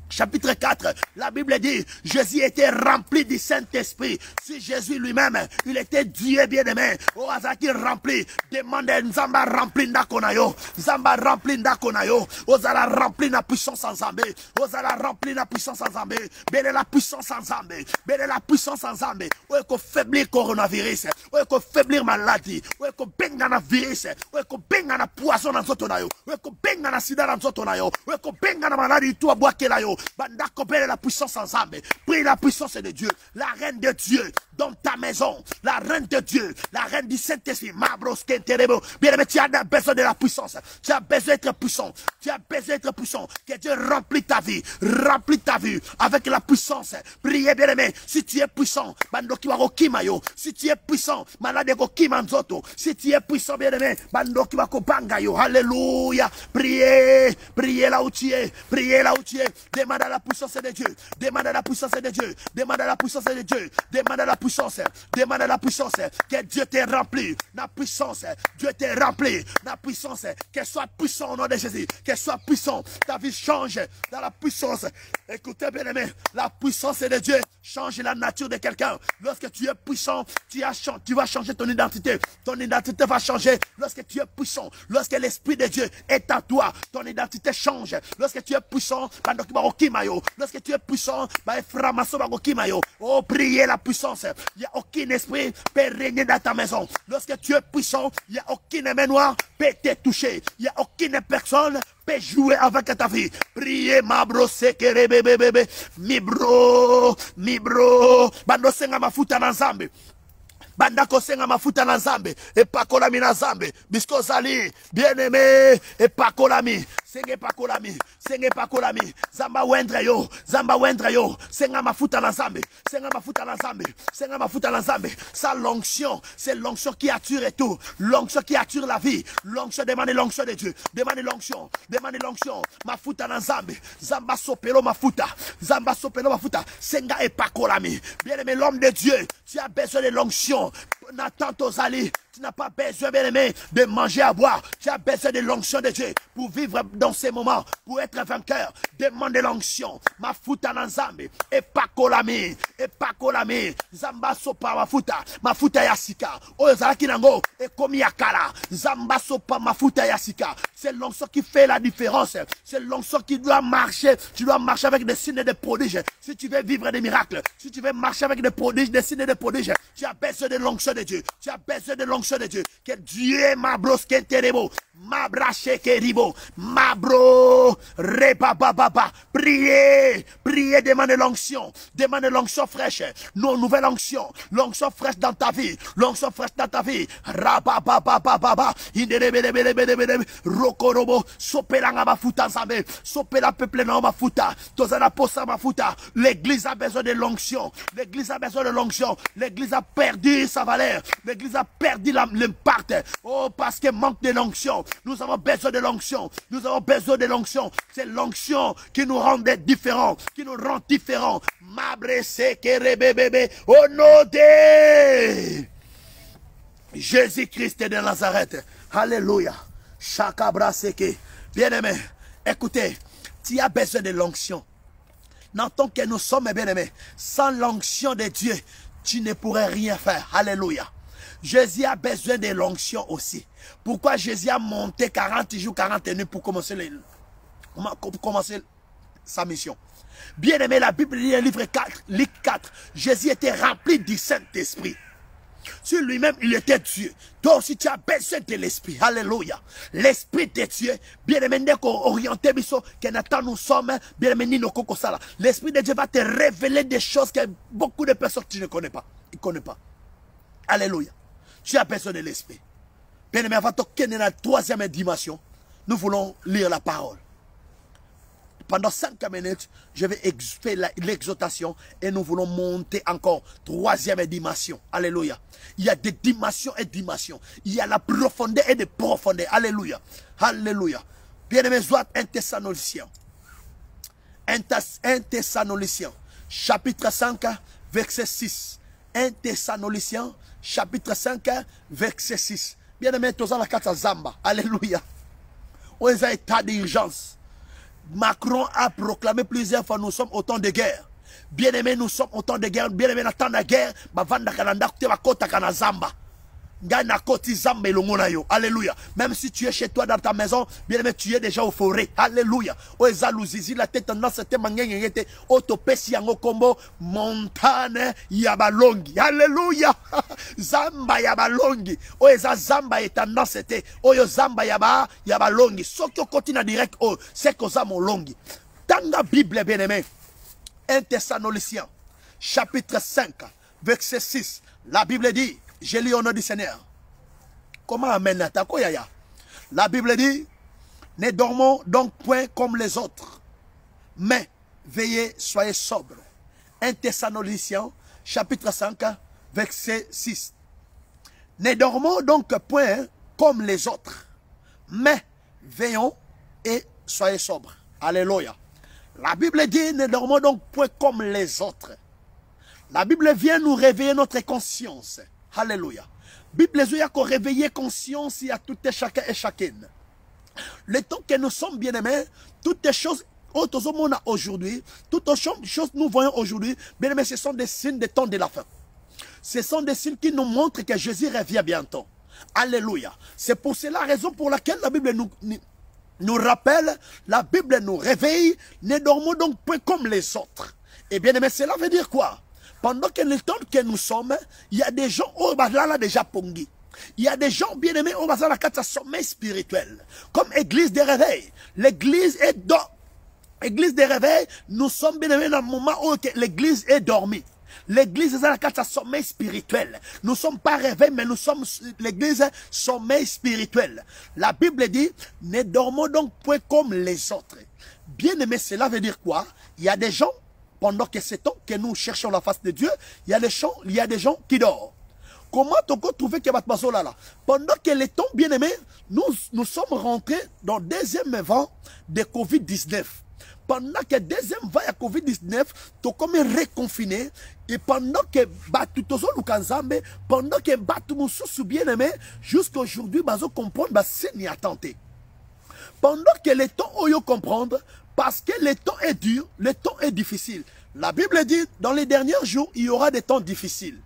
chapitre 4, la Bible dit, Jésus était rempli du Saint-Esprit. Si Jésus lui-même, il était Dieu bien-aimé, au hasard qu'il remplit, demandez Nzamba rempli ndakonayo, Nzamba rempli ndakonayo, Ozala rempli na puissance ensemble, Ozala rempli na puissance ensemble, belle la puissance ensemble, belle la puissance ensemble, ou est-ce faiblir coronavirus, ou est-ce faiblir maladie, ou est-ce benga na virus, ou est-ce benga na poison dans zotonayo, ou est-ce benga na sida dans zotonayo, ou est-ce benga na maladie tout à boire kelayo, Bandako belle la puissance en Zambé. Prie la puissance de Dieu. La reine de Dieu dans ta maison. La reine de Dieu. La reine du Saint-Esprit. Bien-aimé, tu as besoin de la puissance. Tu as besoin d'être puissant. Tu as besoin d'être puissant. Que Dieu remplit ta vie. Remplit ta vie avec la puissance. Priez, bien-aimé. Si tu es puissant, si tu es puissant, si tu es puissant, bien-aimé, alléluia. Priez, priez là où tu es, priez là où tu es. Demande à la puissance de Dieu. Demande à la puissance de Dieu. Demande à la puissance de Dieu. Demande à la puissance. Demande à la puissance. Que Dieu t'ait rempli. La puissance. Dieu t'ait rempli. La puissance. Qu'elle soit puissante au nom de Jésus. Qu'elle soit puissante. Ta vie change dans la puissance. Écoutez, bien-aimé, la puissance de Dieu change la nature de quelqu'un. Lorsque tu es puissant, tu vas changer ton identité. Ton identité va changer lorsque tu es puissant. Lorsque l'Esprit de Dieu est en toi, ton identité change. Lorsque tu es puissant, lorsque tu es puissant, oh, priez la puissance. Il n'y a aucun esprit qui peut régner dans ta maison. Lorsque tu es puissant, il n'y a aucune main noire qui peut te toucher. Il n'y a aucune personne peut jouer avec ta vie. Priez, ma bro, sekere bébé, mi bro, bando senga mafuta na Nzambe. Bandako senga mafuta na Nzambe, e pakolami na Nzambe, bisko zali, bien aimé, e pakolami, senge pakolami, Zamba wendre yo, senga mafuta na Nzambe, senga mafuta na Nzambe, sa l'onction, c'est l'onction qui attire et tout, l'onction qui attire la vie, l'onction, demandez l'onction de Dieu, demandez l'onction, mafuta na Nzambe, Zamba sopelo mafuta, senga e pakolami, bien aimé l'homme de Dieu, tu as besoin de l'onction. Nathan Tozali, tu n'as pas besoin, bien-aimé, de manger à boire. Tu as besoin de l'onction de Dieu pour vivre dans ces moments, pour être vainqueur. Demande l'onction. Mafuta na Nzambe, et pakolami, Zamba sopa mafuta yasika. Ozalaki nango, et komi yakala. Zamba sopa mafuta yasika. C'est l'onction qui fait la différence. C'est l'onction qui doit marcher. Tu dois marcher avec des signes et des prodiges. Si tu veux vivre des miracles, si tu veux marcher avec des prodiges, des signes et des prodiges, tu as besoin de l'onction de Dieu. Tu as besoin de l'onction de Dieu. Que Dieu m'abroske Mabrache keribo, mabro, repapapapa. Priez, demandez l'onction fraîche, non, nouvelle onction, l'onction fraîche dans ta vie, rapapapapapa, rokorobo, sopelanga mafuta Nzambe, sopela peuple na mafuta, tozana posa mafuta. L'église a besoin de l'onction, l'église a perdu sa valeur, l'église a perdu l'impact, oh, parce que manque de l'onction. Nous avons besoin de l'onction. C'est l'onction qui nous rend différents. Au nom de Jésus-Christ de Nazareth. Alléluia. Bien-aimé, écoutez, tu as besoin de l'onction. En tant que nous sommes bien-aimés, sans l'onction de Dieu, tu ne pourrais rien faire. Alléluia. Jésus a besoin de l'onction aussi. Pourquoi Jésus a monté 40 jours, 40 nuits pour commencer sa mission? Bien aimé, la Bible dit, livre 4, Luc 4, Jésus était rempli du Saint-Esprit. Sur lui-même, il était Dieu. Toi aussi, tu as besoin de l'Esprit. Alléluia. L'Esprit de Dieu, bien aimé, orienté, que nous sommes, bien aimé, l'Esprit de Dieu va te révéler des choses que beaucoup de personnes tu ne connais pas. Ils ne connaissent pas. Alléluia. Tu as besoin de l'Esprit. Bien aimé, avant de toquer la troisième dimension, nous voulons lire la parole. Pendant 5 minutes, je vais faire l'exhortation et nous voulons monter encore troisième dimension. Alléluia. Il y a des dimensions et dimensions. Il y a la profondeur et des profondeurs. Alléluia. Alléluia. Bien aimé, soit 1 Thessaloniciens. 1 Thessaloniciens, chapitre 5, verset 6. 1 Thessaloniciens, chapitre 5, verset 6. Bien aimé, tous en la carte Zamba. Alléluia. On est en état d'urgence. Macron a proclamé plusieurs fois, nous sommes au temps de guerre. Bien aimé, nous sommes au temps de guerre. Bien aimé, dans le temps de guerre, Zamba. Alléluia. Même si tu es chez toi dans ta maison, bien aimé, tu es déjà au forêt. Alléluia. La tête tendance c'était mangengete autopesi yango kombo montane yabalongi. Alléluia. Zamba yabalongi. Oeza zamba etendance c'était oyo zamba yabalongi. Sokyo continue direct oh c'est que ça mon longi. Tanga Bible, bien-aimé. 1 Thessaloniciens, chapitre 5, verset 6. La Bible dit, je lis au nom du Seigneur. Comment amène Takoyaya? La Bible dit, ne dormons donc point comme les autres, mais veillez, soyez sobres. 1 Thessaloniciens, chapitre 5, verset 6. Ne dormons donc point comme les autres, mais veillons et soyez sobres. Alléluia. La Bible dit, ne dormons donc point comme les autres. La Bible vient nous réveiller notre conscience. Alléluia. Bible dit qu'on réveille conscience à tout et chacun et chacune. Le temps que nous sommes bien-aimés, toutes les choses aujourd'hui, toutes les choses que nous voyons aujourd'hui, bien-aimés, ce sont des signes des temps de la fin. Ce sont des signes qui nous montrent que Jésus revient bientôt. Alléluia. C'est pour cela la raison pour laquelle la Bible nous rappelle, la Bible nous réveille, ne dormons donc point comme les autres. Et bien aimé, cela veut dire quoi? Pendant que le temps que nous sommes, il y a des gens au Bazala déjà pongi. Il y a des gens bien aimés au Bazala qui ont sommeil spirituel. Comme église de réveil. L'église est dans l'église de réveil, nous sommes bien aimés dans le moment où l'église est dormie. L'église est un sommeil spirituel. Nous ne sommes pas réveillés, mais nous sommes l'église sommeil spirituel. La Bible dit, ne dormons donc point comme les autres. Bien aimé, cela veut dire quoi? Il y a des gens, pendant que c'est temps que nous cherchons la face de Dieu, il y a des gens qui dorment. Comment tu peux trouver que là? Pendant que les temps, bien aimé, nous sommes rentrés dans le deuxième vent de Covid-19. Pendant que deuxième vague à Covid-19, tu es comme reconfiné. Et pendant que pendant que nous bien aimé, jusqu'à aujourd'hui, nous comprendre que c'est n'y a tenté. Pendant que le temps où comprendre, parce que le temps est dur, le temps est difficile. La Bible dit, dans les derniers jours, il y aura des temps difficiles.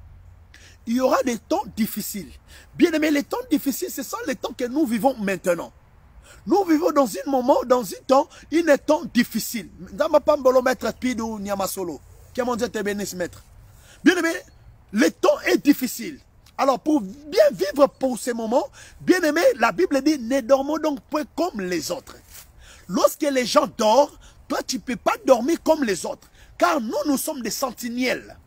Il y aura des temps difficiles. Bien aimé, les temps difficiles, ce sont les temps que nous vivons maintenant. Nous vivons dans un moment, dans un temps difficile. Dans ma pambolo maître Pidou Nyamasolo. Que mon Dieu te bénisse, maître. Bien aimé, le temps est difficile. Alors, pour bien vivre pour ces moments, bien aimé, la Bible dit, ne dormons donc point comme les autres. Lorsque les gens dorment, toi, tu ne peux pas dormir comme les autres. Car nous, nous sommes des sentinelles.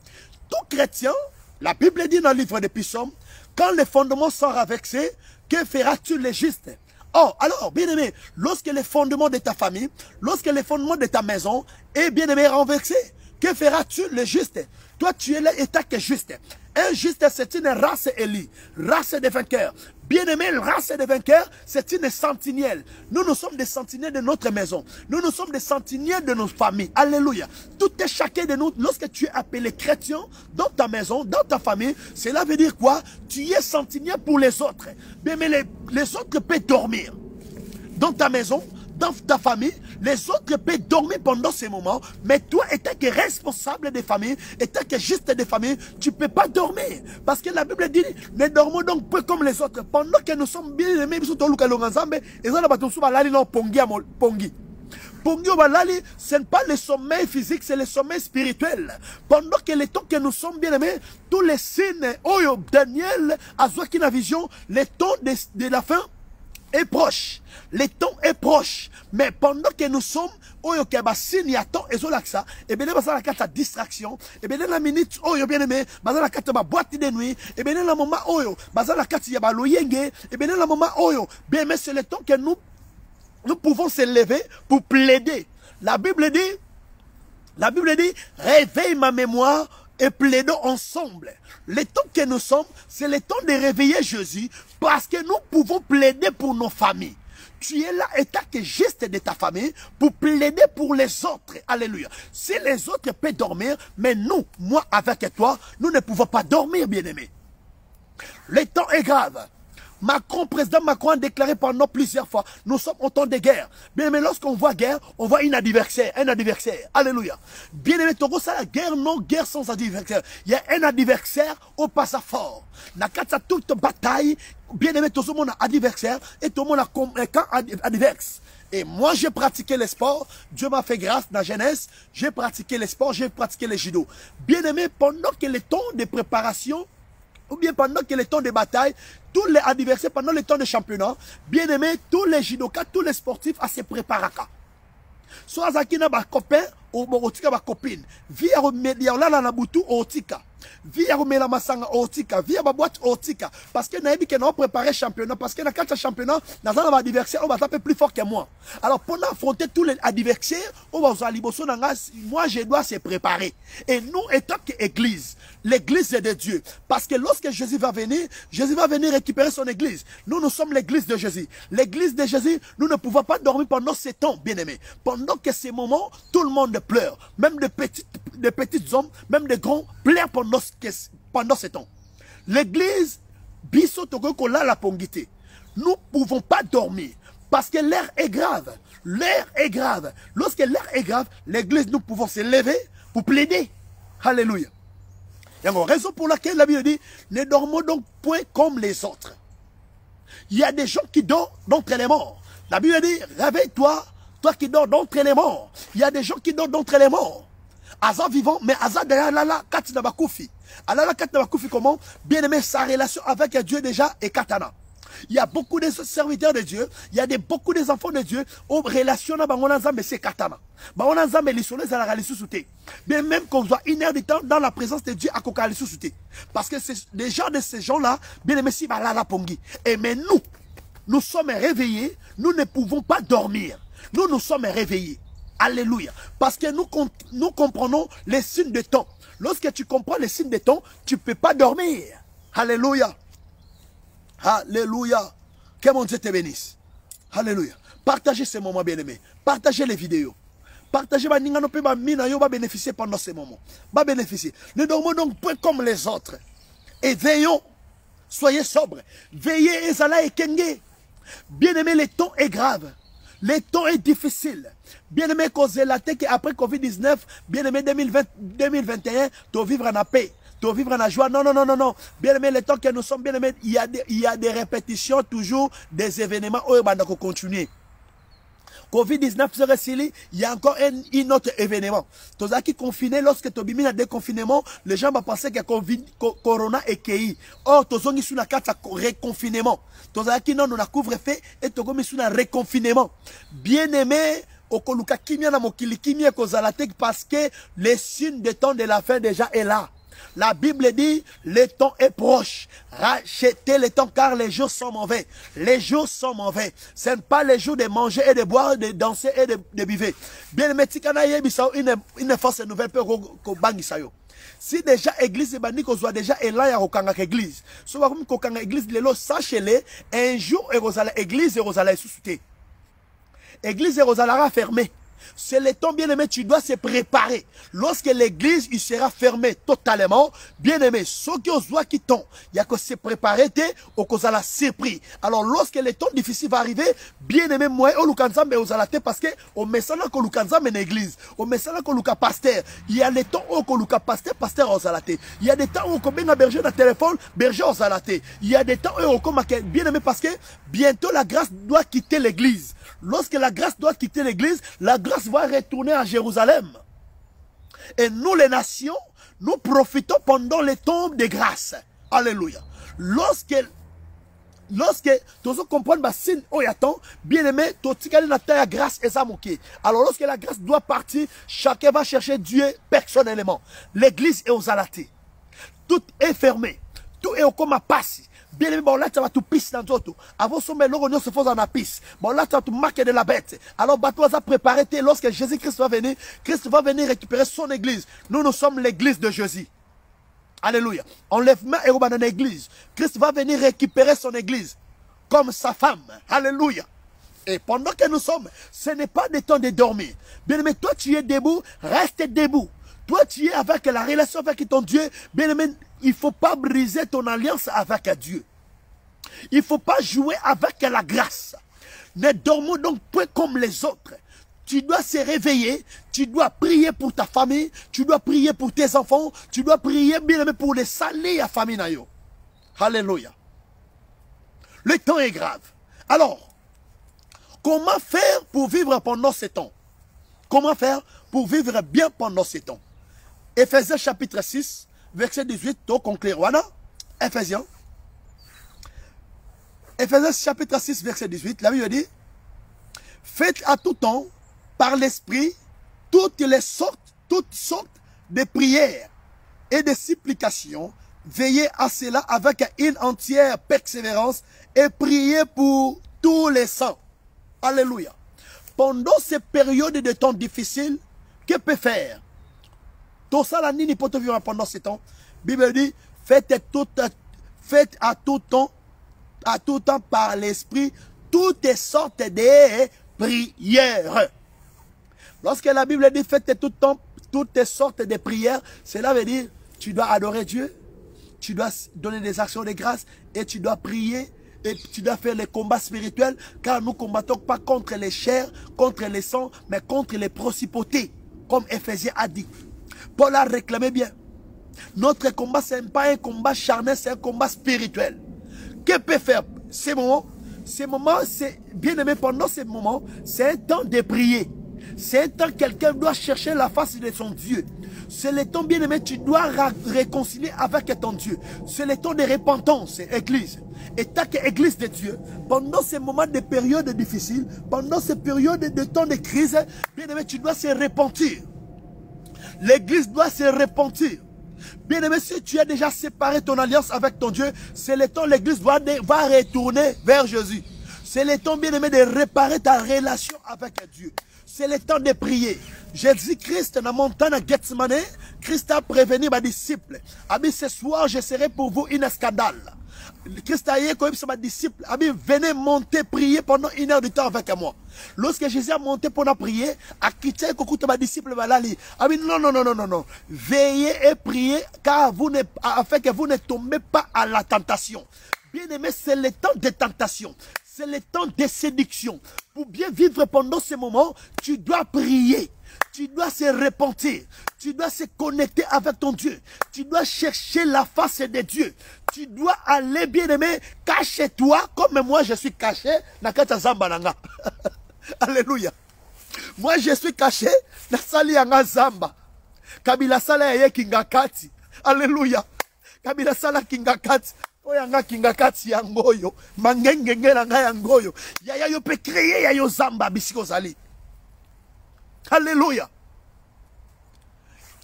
Tout chrétien, la Bible dit dans le livre des Psaumes, quand les fondements sont ravexés, que feras-tu le juste? Oh, alors, bien-aimé, lorsque les fondements de ta famille, lorsque les fondements de ta maison est bien-aimé renversé, que feras-tu le juste? Toi, tu es l'état que juste. Un juste, c'est une race élie, race de vainqueurs. Bien-aimé, race de vainqueurs, c'est une sentinelle. Nous, nous sommes des sentinelles de notre maison. Nous, nous sommes des sentinelles de nos familles. Alléluia. Tout et chacun de nous, lorsque tu es appelé chrétien dans ta maison, dans ta famille, cela veut dire quoi? Tu es sentinelle pour les autres. Bien, mais les autres peuvent dormir dans ta maison, dans ta famille. Les autres peuvent dormir pendant ces moments, mais toi, étant que responsable des familles, étant que juste des familles, tu ne peux pas dormir. Parce que la Bible dit, ne dormons donc pas comme les autres. Pendant que nous sommes bien aimés, ce n'est pas le sommeil physique, c'est le sommeil spirituel. Pendant que les temps que nous sommes bien aimés, tous les signes, Daniel, a une vision, les temps de la fin est proche. Le temps est proche. Mais pendant que nous sommes, signe à temps, et bien, dans la distraction, et bien, dans la minute, bien aimé, dans la boîte de nuit, et bien, dans le moment, dans la carte, il y a loyenge, et bien, dans le moment, bien, mais c'est le temps que nous pouvons se lever pour plaider. La Bible dit, réveille ma mémoire et plaidons ensemble. Le temps que nous sommes, c'est le temps de réveiller Jésus parce que nous pouvons plaider pour nos familles. Tu es là, état que juste de ta famille, pour plaider pour les autres. Alléluia. Si les autres peuvent dormir, mais nous, moi avec toi, nous ne pouvons pas dormir, bien-aimés. Le temps est grave. Macron, président Macron a déclaré pendant plusieurs fois, nous sommes en temps de guerre. Bien aimé, lorsqu'on voit guerre, on voit un adversaire. Alléluia. Bien aimé, Togo, ça la guerre, non, guerre sans adversaire. Il y a un adversaire au passafort. Nakatsa toute bataille, bien aimé, tout le monde a adversaire et tout le monde a camp adverse. Et moi, j'ai pratiqué le sport. Dieu m'a fait grâce dans la jeunesse. J'ai pratiqué le sport, j'ai pratiqué le judo. Bien aimé, pendant que le temps de préparation, ou bien pendant que le temps de bataille, tous les adversaires, pendant le temps de championnat, bien aimé, tous les judokas, tous les sportifs à se préparer. So azaki na ba copain ou otika ba copine. Via remedia la na butu otika. Via remela masanga otika, via ba boîte otika parce que na que na préparer championnat parce que na quatre championnat na za na adversaire on va taper plus fort que moi. Alors pour affronter tous les adversaires, on va aller liboso na moi je dois se préparer. Et nous étant que église, l'église est de Dieu parce que lorsque Jésus va venir récupérer son église. Nous sommes l'église de Jésus. L'église de Jésus, nous ne pouvons pas dormir pendant ces temps, bien-aimés. Pendant que ces moments, tout le monde pleure, même des petits hommes, même des grands pleurent pendant ces temps. L'église, biso toko la la pongité. Nous ne pouvons pas dormir parce que l'air est grave. L'air est grave. Lorsque l'air est grave, l'église, nous pouvons se lever pour plaider. Alléluia. Il y a une raison pour laquelle la Bible dit, ne dormons donc point comme les autres. Il y a des gens qui dorment d'entre les morts. La Bible dit, réveille-toi, toi qui dors d'entre les morts. Il y a des gens qui dorment d'entre les morts. Aza vivant, mais Aza derrière la katina bakoufi. Alors la katina bakoufi comment? Bien aimé, sa relation avec Dieu déjà est katana. Il y a beaucoup de serviteurs de Dieu, il y a beaucoup des enfants de Dieu, où relation mais c'est katana. Mais même qu'on soit une heure de temps dans la présence de Dieu à Kokali sous-souté. Parce que les gens de ces gens-là, bien aimé, si la pongi. Et mais nous sommes réveillés, nous ne pouvons pas dormir. Nous sommes réveillés. Alléluia. Parce que nous comprenons les signes de temps. Lorsque tu comprends les signes de temps, tu ne peux pas dormir. Alléluia. Alléluia. Que mon Dieu te bénisse. Alléluia. Partagez ces moments, bien-aimés. Partagez les vidéos. Partagez, va bénéficier pendant ces moments. Va bénéficier. Ne dormons donc point comme les autres. Et veillons. Soyez sobres. Veillez, Ezala et Kenge. Bien-aimés, le temps est grave. Le temps est difficile. Bien-aimé, causez la tête après Covid-19, bien-aimé 2021, tu vivre en paix, tu vivre en joie. Non, non, non, non, non. Bien-aimé, le temps que nous sommes, bien-aimé, il y a des répétitions, toujours des événements où il va continuer. Covid-19 serait s'il y a encore un autre événement. Tous ceux qui confinés, lorsque tu as déconfinement, les gens vont penser que Corona est qui. Or, tous ceux qui sont dans le reconfinement. Tous ceux qui non, nous avons couvre-feu et tous ceux qui sont dans le reconfinement. Bien aimé, okoluka kimia na mokili kimia kozalatek parce que les signes de temps de la fin déjà est là. La Bible dit, le temps est proche. Rachetez le temps car les jours sont mauvais. Les jours sont mauvais. Ce n'est pas les jours de manger et de boire, de danser et de vivre. Bien, mais si une force nouvelle peut bangisayo. Si déjà église bandi qu'on soit déjà élan ya kokanga église. So ba comme kokanga église lelo sachez-le, un jour église Rosala est sous-souté. Église Rosala fermée. C'est le temps, bien-aimé, tu dois se préparer. Lorsque l'église il sera fermée totalement, bien-aimé, ceux qui ont joie qui tombent, il y a que se préparer, au cause la surpris. Alors, lorsque le temps difficile va arriver, bien-aimé, moi, au Lukanzambe, aux alaté, parce que, au messana que Lukanzambe est l'église, au messana que Luka pasteur, il y a des temps où Luka pasteur aux alaté. Il y a des temps où on a berger dans téléphone, berger aux alaté. Il y a des temps où on bien-aimé, parce que, bientôt la grâce doit quitter l'église. Lorsque la grâce doit quitter l'église, la grâce va retourner à Jérusalem. Et nous, les nations, nous profitons pendant les temps de grâce. Alléluia. Lorsque tu comprends que signe bien aimé, tu as la grâce et ça moqué. Alors lorsque la grâce doit partir, chacun va chercher Dieu personnellement. L'église est aux alatés. Tout est fermé. Tout est comme à passer. Bien aimé, bon là tu vas tout pisse dans tout. Avant son melon, on se fait en pisse. Bon là tu vas tout marquer de la bête. Alors bateau à préparer lorsque Jésus-Christ va venir récupérer son église. Nous sommes l'église de Jésus. Alléluia. On lève main et on va dans l'église. Christ va venir récupérer son église comme sa femme. Alléluia. Et pendant que nous sommes, ce n'est pas des temps de dormir. Bien aimé, toi tu es debout, reste debout. Toi tu es avec la relation avec ton Dieu. Bien aimé, il ne faut pas briser ton alliance avec Dieu. Il ne faut pas jouer avec la grâce. Ne dormons donc point comme les autres. Tu dois se réveiller, tu dois prier pour ta famille, tu dois prier pour tes enfants, tu dois prier bien aimé pour les saler à famille. Alléluia. Le temps est grave. Alors, comment faire pour vivre pendant ces temps? Comment faire pour vivre bien pendant ces temps? Éphésiens chapitre 6, verset 18, to conclure. Voilà. Éphésiens chapitre 6, verset 18, la Bible dit, faites à tout temps par l'esprit toutes sortes de prières et de supplications. Veillez à cela avec une entière persévérance et priez pour tous les saints. Alléluia. Pendant ces périodes de temps difficiles, que peut faire? Tout ça, la nini peut vivre pendant ces temps. Bible dit, faites à tout temps par l'esprit toutes sortes de prières. Lorsque la Bible dit faites tout temps toutes sortes de prières, cela veut dire tu dois adorer Dieu, tu dois donner des actions de grâce et tu dois prier et tu dois faire les combats spirituels, car nous ne combattons pas contre les chairs, contre les sangs, mais contre les principautés, comme Éphésiens a dit. Paul a réclamé bien. Notre combat, ce n'est pas un combat charnel, c'est un combat spirituel. Que peut faire ces moments? Ces moments, c'est bien aimé, pendant ces moments, c'est un temps de prier. C'est un temps que quelqu'un doit chercher la face de son Dieu. C'est le temps, bien aimé, tu dois réconcilier avec ton Dieu. C'est le temps de repentance, Église. Et tant qu'Église de Dieu, pendant ces moments de périodes difficiles, pendant ces périodes de temps de crise, bien aimé, tu dois se repentir. L'Église doit se repentir. Bien aimé, si tu as déjà séparé ton alliance avec ton Dieu, c'est le temps l'Église va retourner vers Jésus. C'est le temps, bien aimé, de réparer ta relation avec Dieu. C'est le temps de prier. Jésus-Christ, dans la montagne à Gethsemane, Christ a prévenu mes disciples. Ami, ce soir, je serai pour vous une scandale. Christ a dit comme mes disciples, ami, venez monter prier pendant 1 heure de temps avec moi. Lorsque Jésus a monté pour prier, à quitter mes disciples, ami, non. Veillez et priez, car afin que vous ne tombez pas à la tentation. Bien aimé, c'est le temps de tentation. C'est le temps de séduction. Pour bien vivre pendant ce moment, tu dois prier. Tu dois se repentir. Tu dois se connecter avec ton Dieu. Tu dois chercher la face de Dieu. Tu dois aller, bien aimé, cache-toi comme moi je suis caché dans Kata Zamba. Alléluia. Moi je suis caché dans Sali Yanga Zamba. Kabila Sala ya Kingakati. Alléluia. Kabila Sala Kingakati. Oyanga Kingakati yangoyo. Mangengengela nga yangoyo. Yaya yo peut créer ya yo Zamba bisiko zali. Alléluia.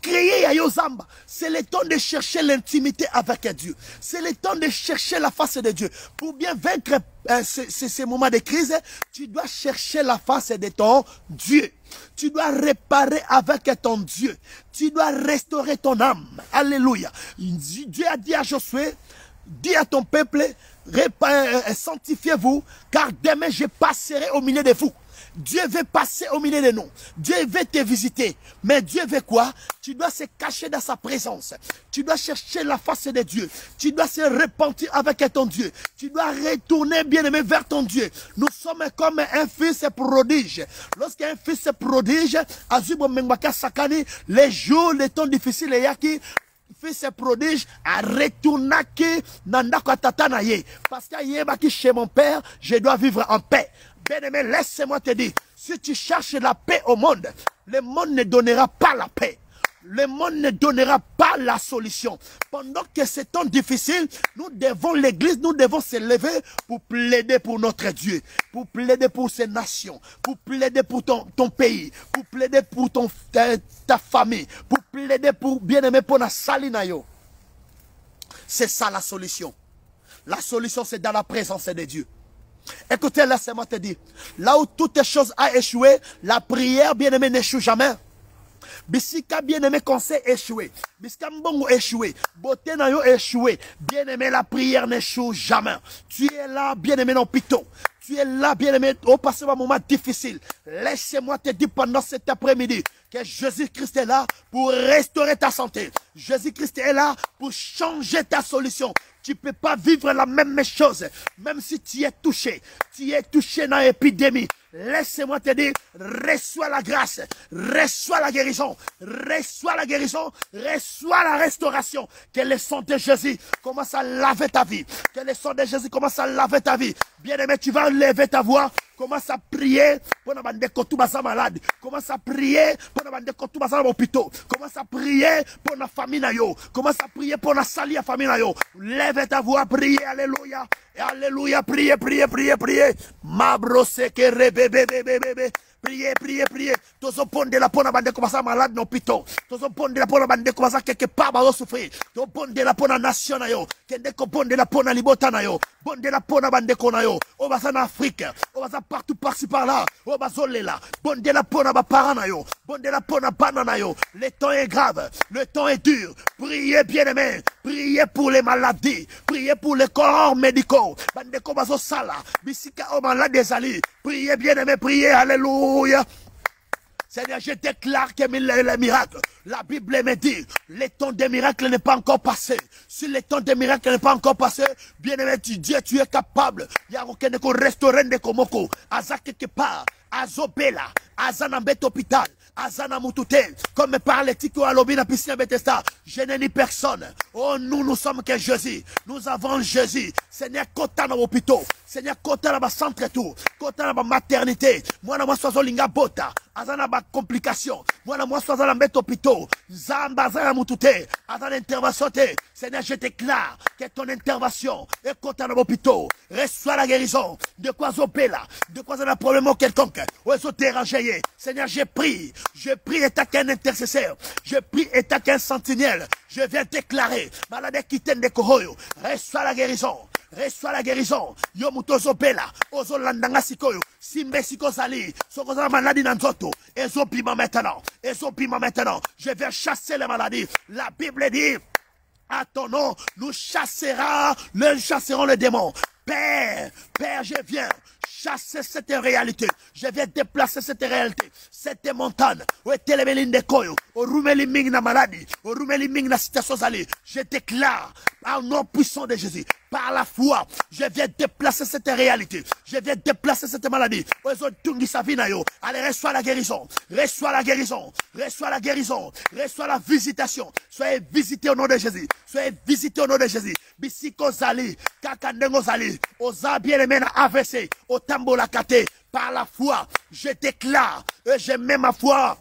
Créer à Yozamba, c'est le temps de chercher l'intimité avec Dieu. C'est le temps de chercher la face de Dieu. Pour bien vaincre ces moments de crise, tu dois chercher la face de ton Dieu. Tu dois réparer avec ton Dieu. Tu dois restaurer ton âme. Alléluia. Dieu a dit à Josué, dis à ton peuple, sanctifiez-vous, car demain je passerai au milieu de vous. Dieu veut passer au milieu de nous. Dieu veut te visiter. Mais Dieu veut quoi? Tu dois se cacher dans sa présence. Tu dois chercher la face de Dieu. Tu dois se repentir avec ton Dieu. Tu dois retourner bien aimé vers ton Dieu. Nous sommes comme un fils prodige. Lorsqu'un fils prodige, les jours, les temps difficiles, fils prodige a retourné parce que chez mon père, je dois vivre en paix. Bien-aimé, laisse-moi te dire, si tu cherches la paix au monde, le monde ne donnera pas la paix. Le monde ne donnera pas la solution. Pendant que c'est temps difficile, nous devons, l'Église, nous devons se lever pour plaider pour notre Dieu, pour plaider pour ces nations, pour plaider pour ton pays, pour plaider pour ta famille, pour plaider pour, bien-aimé, pour la salinayo. C'est ça la solution. La solution, c'est dans la présence de Dieu. Écoutez, laissez-moi te dire, là où toutes les choses ont échoué, la prière, bien-aimé, n'échoue jamais. Bisika bien-aimé conseil échoué. Bisika mbongo échoué. Beauté na yo échoué. Bien-aimé, la prière n'échoue jamais. Tu es là, bien-aimé, dans l'hôpital. Tu es là, bien-aimé, au passé un moment difficile. Laisse-moi te dire pendant cet après-midi que Jésus-Christ est là pour restaurer ta santé. Jésus-Christ est là pour changer ta solution. Tu ne peux pas vivre la même chose, même si tu es touché dans l'épidémie. Laisse-moi te dire, reçois la grâce, reçois la guérison, reçois la restauration. Que le sang de Jésus commence à laver ta vie. Que le sang de Jésus commence à laver ta vie. Bien-aimé, tu vas lever ta voix. Commence à prier pour ne pas malade. Commence à prier pour ne pas hôpital. Commence à prier pour la famille. Commence à prier pour la salie à famille. Lève ta voix, priez, alléluia. Et alléluia, priez. Ma brosse que bébé. Priez, priez, priez. Tous on pondé la pona bande comme ça malade dans l'hôpital. Tous on pondé la pona bande comme ça quelque part va souffrir. Tous on pondé la pona nation na yo. Kende ko pondé la pona libota na yo. Pondé la pona bande kona yo. On va ça en Afrique. On va ça partout par-ci par-là. On va zoler là. Pondé la pona ba parana yo. Pondé la pona banana yo. Le temps est grave. Le temps est dur. Priez bien-aimés. Priez pour les maladies. Priez pour les corps médicaux. Bande ko bazo sala. Bisika o malade des ali. Priez bien-aimés. Priez. Alléluia. Seigneur, je déclare que les miracles, la Bible me dit, le temps des miracles n'est pas encore passé. Si le temps des miracles n'est pas encore passé, bien-aimé, Dieu, tu es capable. Il y a aucun restaurant de Komoko, Aza quelque part, Azobela, Azanambet hôpital, Azana Mutute, comme parle Tiko Alobi na piscine Bethesda. Je n'ai ni personne. Oh, nous sommes que Jésus. Nous avons Jésus. Seigneur, kota na hôpital. Seigneur, kota na centre et tout. Kota na maternité. Moi, na moi, sois linga bota. Azana ba complication. Moi, na moi, sois na mbet hôpital. Zamba, Azana Mutute. Azana intervention te. Seigneur, je déclare que ton intervention est kota na hôpital. Reçois la guérison. De quoi zopela. De quoi un problème quelconque. Ou est-ce dérangé. Seigneur, j'ai pris. Je prie état qu'un intercesseur. Je prie état qu'un sentinelle. Je viens déclarer. Malade qui t'aime de Kohoyo. Reçois la guérison. Reçois la guérison. Yo mutozo bela. Ozo landanga sikoyo. Simbe siko sali. Sokoza maladie nanzoto. Ezo pima maintenant. Ezo pima maintenant. Je viens chasser les maladies. La Bible dit. À ton nom, nous chasserons les démons. Père, Père, je viens chasser cette réalité. Je viens déplacer cette réalité. Cette montagne. Où est les de koyo? Au rumeli ming na maladie. Au rumeli ming na situation sali. Je déclare, par le nom puissant de Jésus, par la foi, je viens déplacer cette réalité. Je viens déplacer cette maladie. Allez, reçois la guérison. Reçois la guérison. Reçois la guérison. Reçois la visitation. Soyez visités au nom de Jésus. Soyez visités au nom de Jésus. Bisiko zali, kakandengo zali, oza bien-aimé na AVC, au tambola kate, par la foi, je déclare, et je mets ma foi.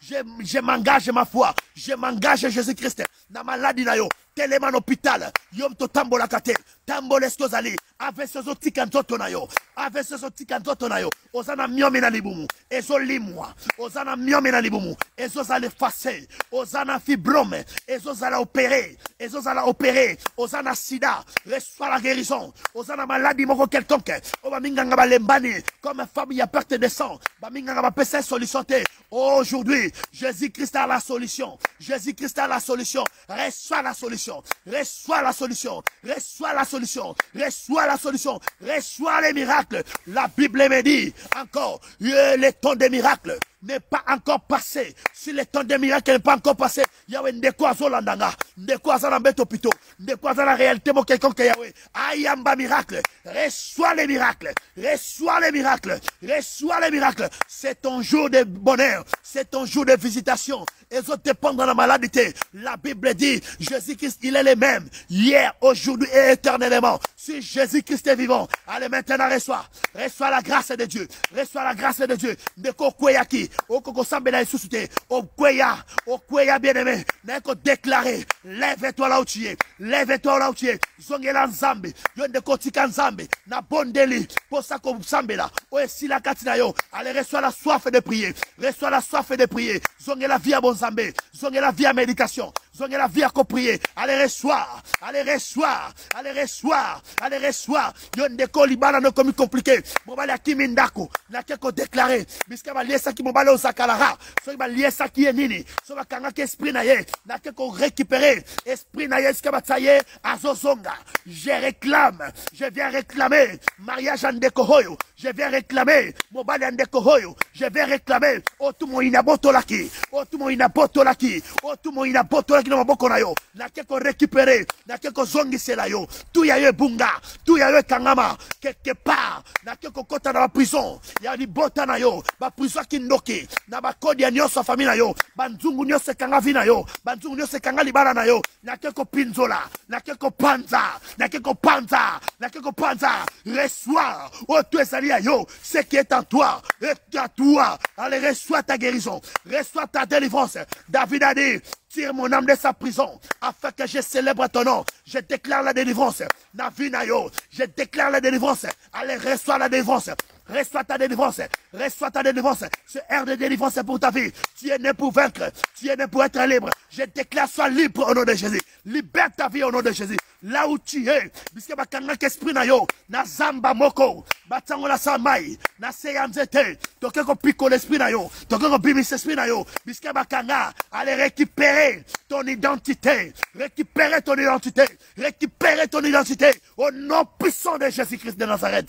Je m'engage ma foi. Je m'engage Jésus-Christ. Na maladie na yo. Teleman hôpital. Yom to tambola kate. Tambole stozali. Ave sozo tikanzoto na yo. Ave sozo tikanzoto na yo. Ozana miome na libumu. Ezo limwa. Ozana miome na libumu. Ezo zale fase. Ozana fibrome. Ezo zala opéré. Ezo zala opéré. Ozana sida. Reçois la guérison. Ozana maladie moko quelconque. Oba minganga ba lembani. Comme famille à perte de sang. Ba minganga ba pesa solution te. Aujourd'hui, Jésus-Christ a la solution. Jésus-Christ a la solution. Reçois la solution. Reçois la solution. Reçois la solution. Reçois la solution. Reçois les miracles. La Bible me dit encore, le temps des miracles n'est pas encore passé. Si le temps des miracles n'est pas encore passé, Yahweh ndekwazo landanga, ndekwazo na beto pito, ndekwazo la réalité mo quelconque Yahweh. Ayamba miracle. Reçois les miracles. Reçois les miracles. Reçois les miracles. C'est ton jour de bonheur. C'est ton jour de visitation. Et autres dépendent de la maladie. La Bible dit, Jésus-Christ, il est le même. Hier, aujourd'hui et éternellement. Si Jésus-Christ est vivant, allez maintenant reçois. Reçois la grâce de Dieu. Reçois la grâce de Dieu. Ndeko kweyaki. Okoko sambela isusute. Okweya bien-aimé. Neko déclaré. Lève-toi là où tu es. Lève-toi là où tu es. Zongela nzambe. Yondeko tika nzambe. Na bondeli. Posako sambela. Oesila katina yo. Allez, reçois la soif de prier. Reçois la soif de prier. Zongela via bon zambé. Zongela via médication. Zongela via prier. Allez, reçois. Allez, reçois. Allez, reçois. Allez, reçois. Yondeko libana no komi compliqué. Mobali akimindako. Na keko déclaré. Biska ba liesa ki mobali osakalara. So ba liesa ki enini. So ba kanga ke esprit na ye. Na keko récupérer. Esprit na ye ska ba tsaye azozonga. Je réclame. Je viens réclamer. Mariage andeko hoyo. Je viens réclamer. Mobali andeko hoyo. Je viens réclamer. Otumo inaboto laki. Otumo inaboto laki. Otumo inaboto laki no maboko na yo. Na keko récupérer. Na keko zongi sela yo. Tout ya yo bunga. Tout ya yo kangama. Quelque part. Na keko kota na prison. Ya di bota na yo. Ba prison kindoki. Na ba kodi ya nyoso famille na yo. Banzungu nyoso kanga vina yo. Banzungu nyoso kanga libara na yo. Na keko pinzola. Na keko panza. Na keko panza. Na keko panza. Reçois. Oh, tu es allé à yo. Ce qui est en toi. Est à toi. Allez, reçois ta guérison. Reçois ta délivrance. David a dit, tire mon âme de sa prison, afin que je célèbre ton nom. Je déclare la délivrance. Navinayo, je déclare la délivrance. Allez, reçois la délivrance. Reçois ta délivrance. Reçois ta délivrance. Ce air de délivrance est pour ta vie. Tu es né pour vaincre. Tu es né pour être libre. Je déclare, sois libre au nom de Jésus. Libère ta vie au nom de Jésus. Là où tu es, puisque bakanga esprit na yo, na zamba moko, batango la samai, na seyanzete, toke ko piko l'esprit na yo, toke ko bimis esprit na yo, puisque bakanga, allez récupérer ton identité, récupérer ton identité, récupérer ton identité, au nom puissant de Jésus-Christ de Nazareth.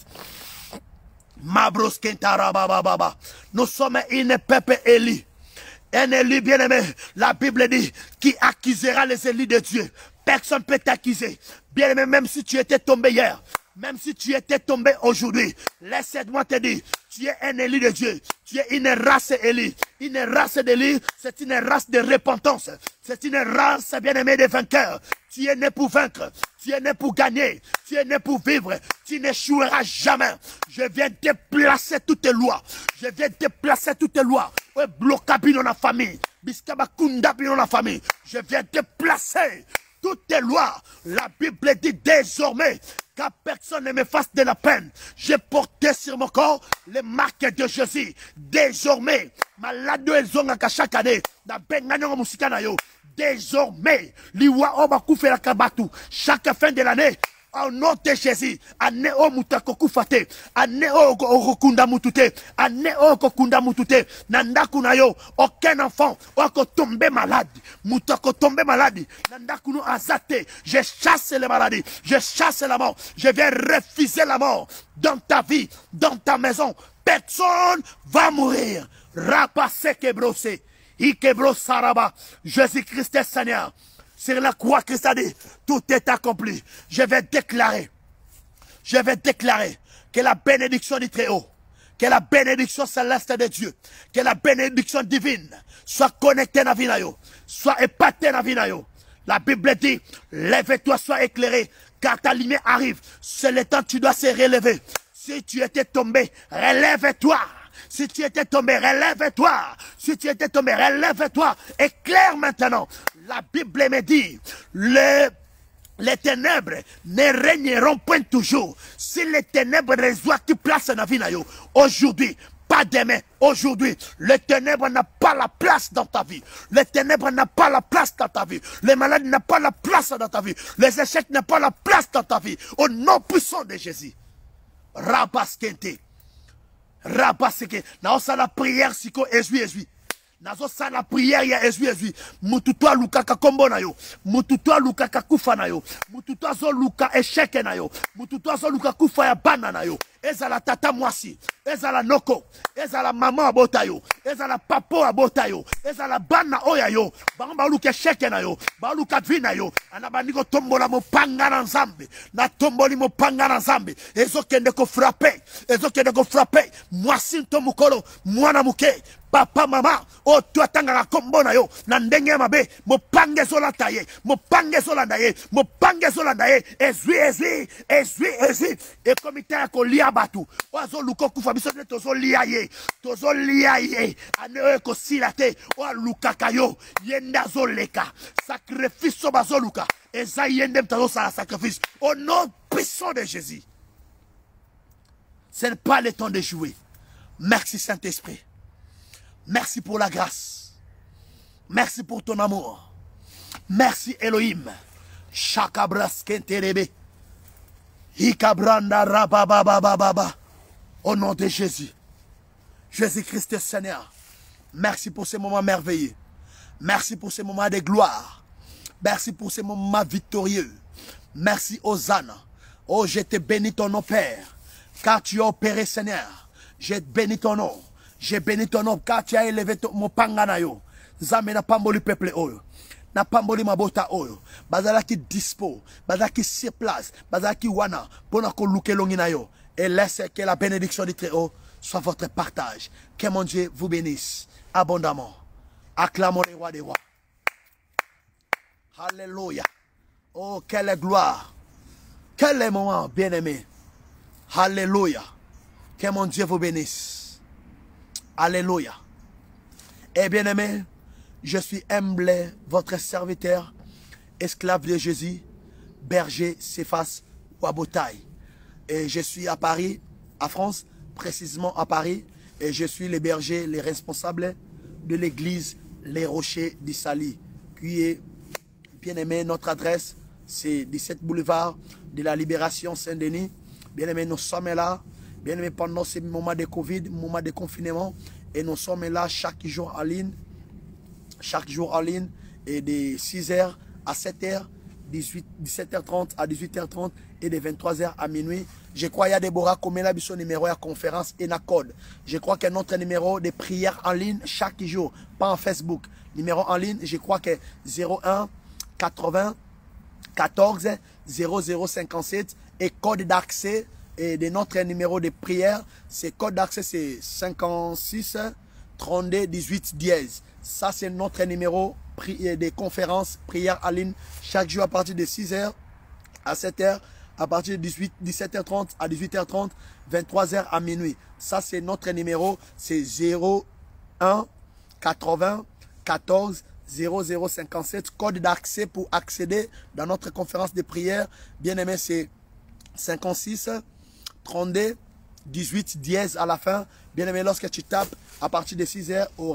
Mabros kentara baba baba, nous sommes une peuple élu. Un élu bien-aimé, la Bible dit, qui accusera les élus de Dieu. Personne ne peut t'accuser. Bien-aimé, même si tu étais tombé hier, même si tu étais tombé aujourd'hui, laisse-moi te dire, tu es un élu de Dieu. Tu es une race élue. Une race d'élus, c'est une race de repentance. C'est une race, bien-aimée, de vainqueurs. Tu es né pour vaincre. Tu es né pour gagner. Tu es né pour vivre. Tu n'échoueras jamais. Je viens déplacer toutes tes lois. Je viens déplacer toutes tes lois. Blocabi dans la famille. Biskaba kundabi dans la famille. Je viens déplacer toutes tes lois. La Bible dit désormais qu'à personne ne me fasse de la peine. J'ai porté sur mon corps les marques de Jésus. Désormais, malade ezongaka chaque année. Na bengano musika na yo. Désormais, liwa oba kufela kabatu. Chaque fin de l'année, au nom de Jésus, ane o mutako kufate, ane o okokunda mutute, ane o okokunda mutute, nandaku na yo, aucun enfant oko tomber malade, mutako tomber malade, nandaku no azate, je chasse les maladies, je chasse la mort, je vais refuser la mort dans ta vie, dans ta maison, personne va mourir, rapace kebrose, ikebro saraba, Jésus-Christ est Seigneur. Sur la croix, Christ a dit, tout est accompli. Je vais déclarer que la bénédiction du Très-Haut, que la bénédiction céleste de Dieu, que la bénédiction divine soit connectée à la vie, soit épatée à la vie. La Bible dit, lève-toi, sois éclairé, car ta lumière arrive. C'est le temps, tu dois se relever. Si tu étais tombé, relève-toi. Si tu étais tombé, relève-toi. Si tu étais tombé, relève-toi. Éclaire maintenant. La Bible me dit, les ténèbres ne régneront point toujours. Si les ténèbres reçoivent qui place dans la vie, aujourd'hui, pas demain, aujourd'hui, les ténèbres n'ont pas la place dans ta vie. Les ténèbres n'ont pas la place dans ta vie. Les maladies n'ont pas la place dans ta vie. Les échecs n'ont pas la place dans ta vie. Au nom puissant de Jésus. Rabaskente. Rabaskente. Naosa la prière, siko ezui. Nazo sa la prière ya ezui. Mututua lukaka kombo na yo. Mututua lukaka kufa na yo. Mututua zo luka esheke na yo. Mututua zo luka kufa ya bana na yo. Eza la tata mwasi. Eza la noko. Eza la maman abota yo. Eza la papo abota yo. Eza la bana oya yo. Bamba luka esheke na yo. Ba luka vina yo. Anabaniko tombola mo panga na nzambe. Na tomboli mo panga na nzambe. Ezo kende ko frappe. Ezo kende ko frappe. Mwasi nto mukolo. Mwana muke. Papa, maman, oh, toi, tanga kombo na yo, nandenge mabe, mo pange zolanda ye, mo pange zolanda ye, ezui, et comme il ko lia batu, oazo luko kufa biso ne tozo lia ye, ane ko silate, o luka kayo, yenda zoleka, sacrifice bazo luka, eza yendem tazo sa sacrifice, au nom puissant de Jésus. Ce n'est pas le temps de jouer. Merci Saint-Esprit. Merci pour la grâce. Merci pour ton amour. Merci Elohim. Shakabras kenterebe. Ikabranda rabababababa. Au nom de Jésus. Jésus-Christ Seigneur. Merci pour ces moments merveilleux. Merci pour ces moments de gloire. Merci pour ces moments victorieux. Merci Hosanna. Oh, je te bénis ton nom, Père. Car tu as opéré, Seigneur. Je bénis ton nom. J'ai béni ton nom car tu as élevé mon panganayo. Zame na pamboli peuple oyo. Na pamboli mabota oyo. Bazala qui dispo. Bazala qui se place. Bazala qui wana. Pona ko luke longinayo. Et laisse que la bénédiction du Très-Haut soit votre partage. Que mon Dieu vous bénisse abondamment. Acclamons les rois des rois. Alléluia. Oh, quelle gloire. Quel moment bien-aimé. Alléluia. Que mon Dieu vous bénisse. Alléluia. Et bien-aimé, je suis humble, votre serviteur, esclave de Jésus, berger Cephas Wabotaï. Et je suis à Paris, à France, précisément à Paris. Et je suis le berger, les responsables de l'église Les Rochers d'Issali, qui est, bien aimé, notre adresse, c'est 17 boulevard de la Libération Saint-Denis. Bien aimé, nous sommes là, bien aimé, pendant ces moments de Covid, moments de confinement, et nous sommes là chaque jour en ligne, et de 6h à 7h, 17h30 à 18h30 et de 23h à minuit. Je crois qu'il y a Déborah comme là, son numéro de conférence et na code. Je crois qu'il y a notre numéro de prière en ligne chaque jour, pas en Facebook. Numéro en ligne, je crois que 01 80 14 0057 et code d'accès et de notre numéro de prière, c'est code d'accès, c'est 56 32 18 10. Ça, c'est notre numéro de conférence, prière en ligne, chaque jour à partir de 6h à 7h, à partir de 17h30 à 18h30, 23h à minuit. Ça, c'est notre numéro, c'est 01 80 14 0057, code d'accès pour accéder dans notre conférence de prière. Bien aimé, c'est 56 32 18 10 à la fin. Bien aimé, lorsque tu tapes à partir de 6h au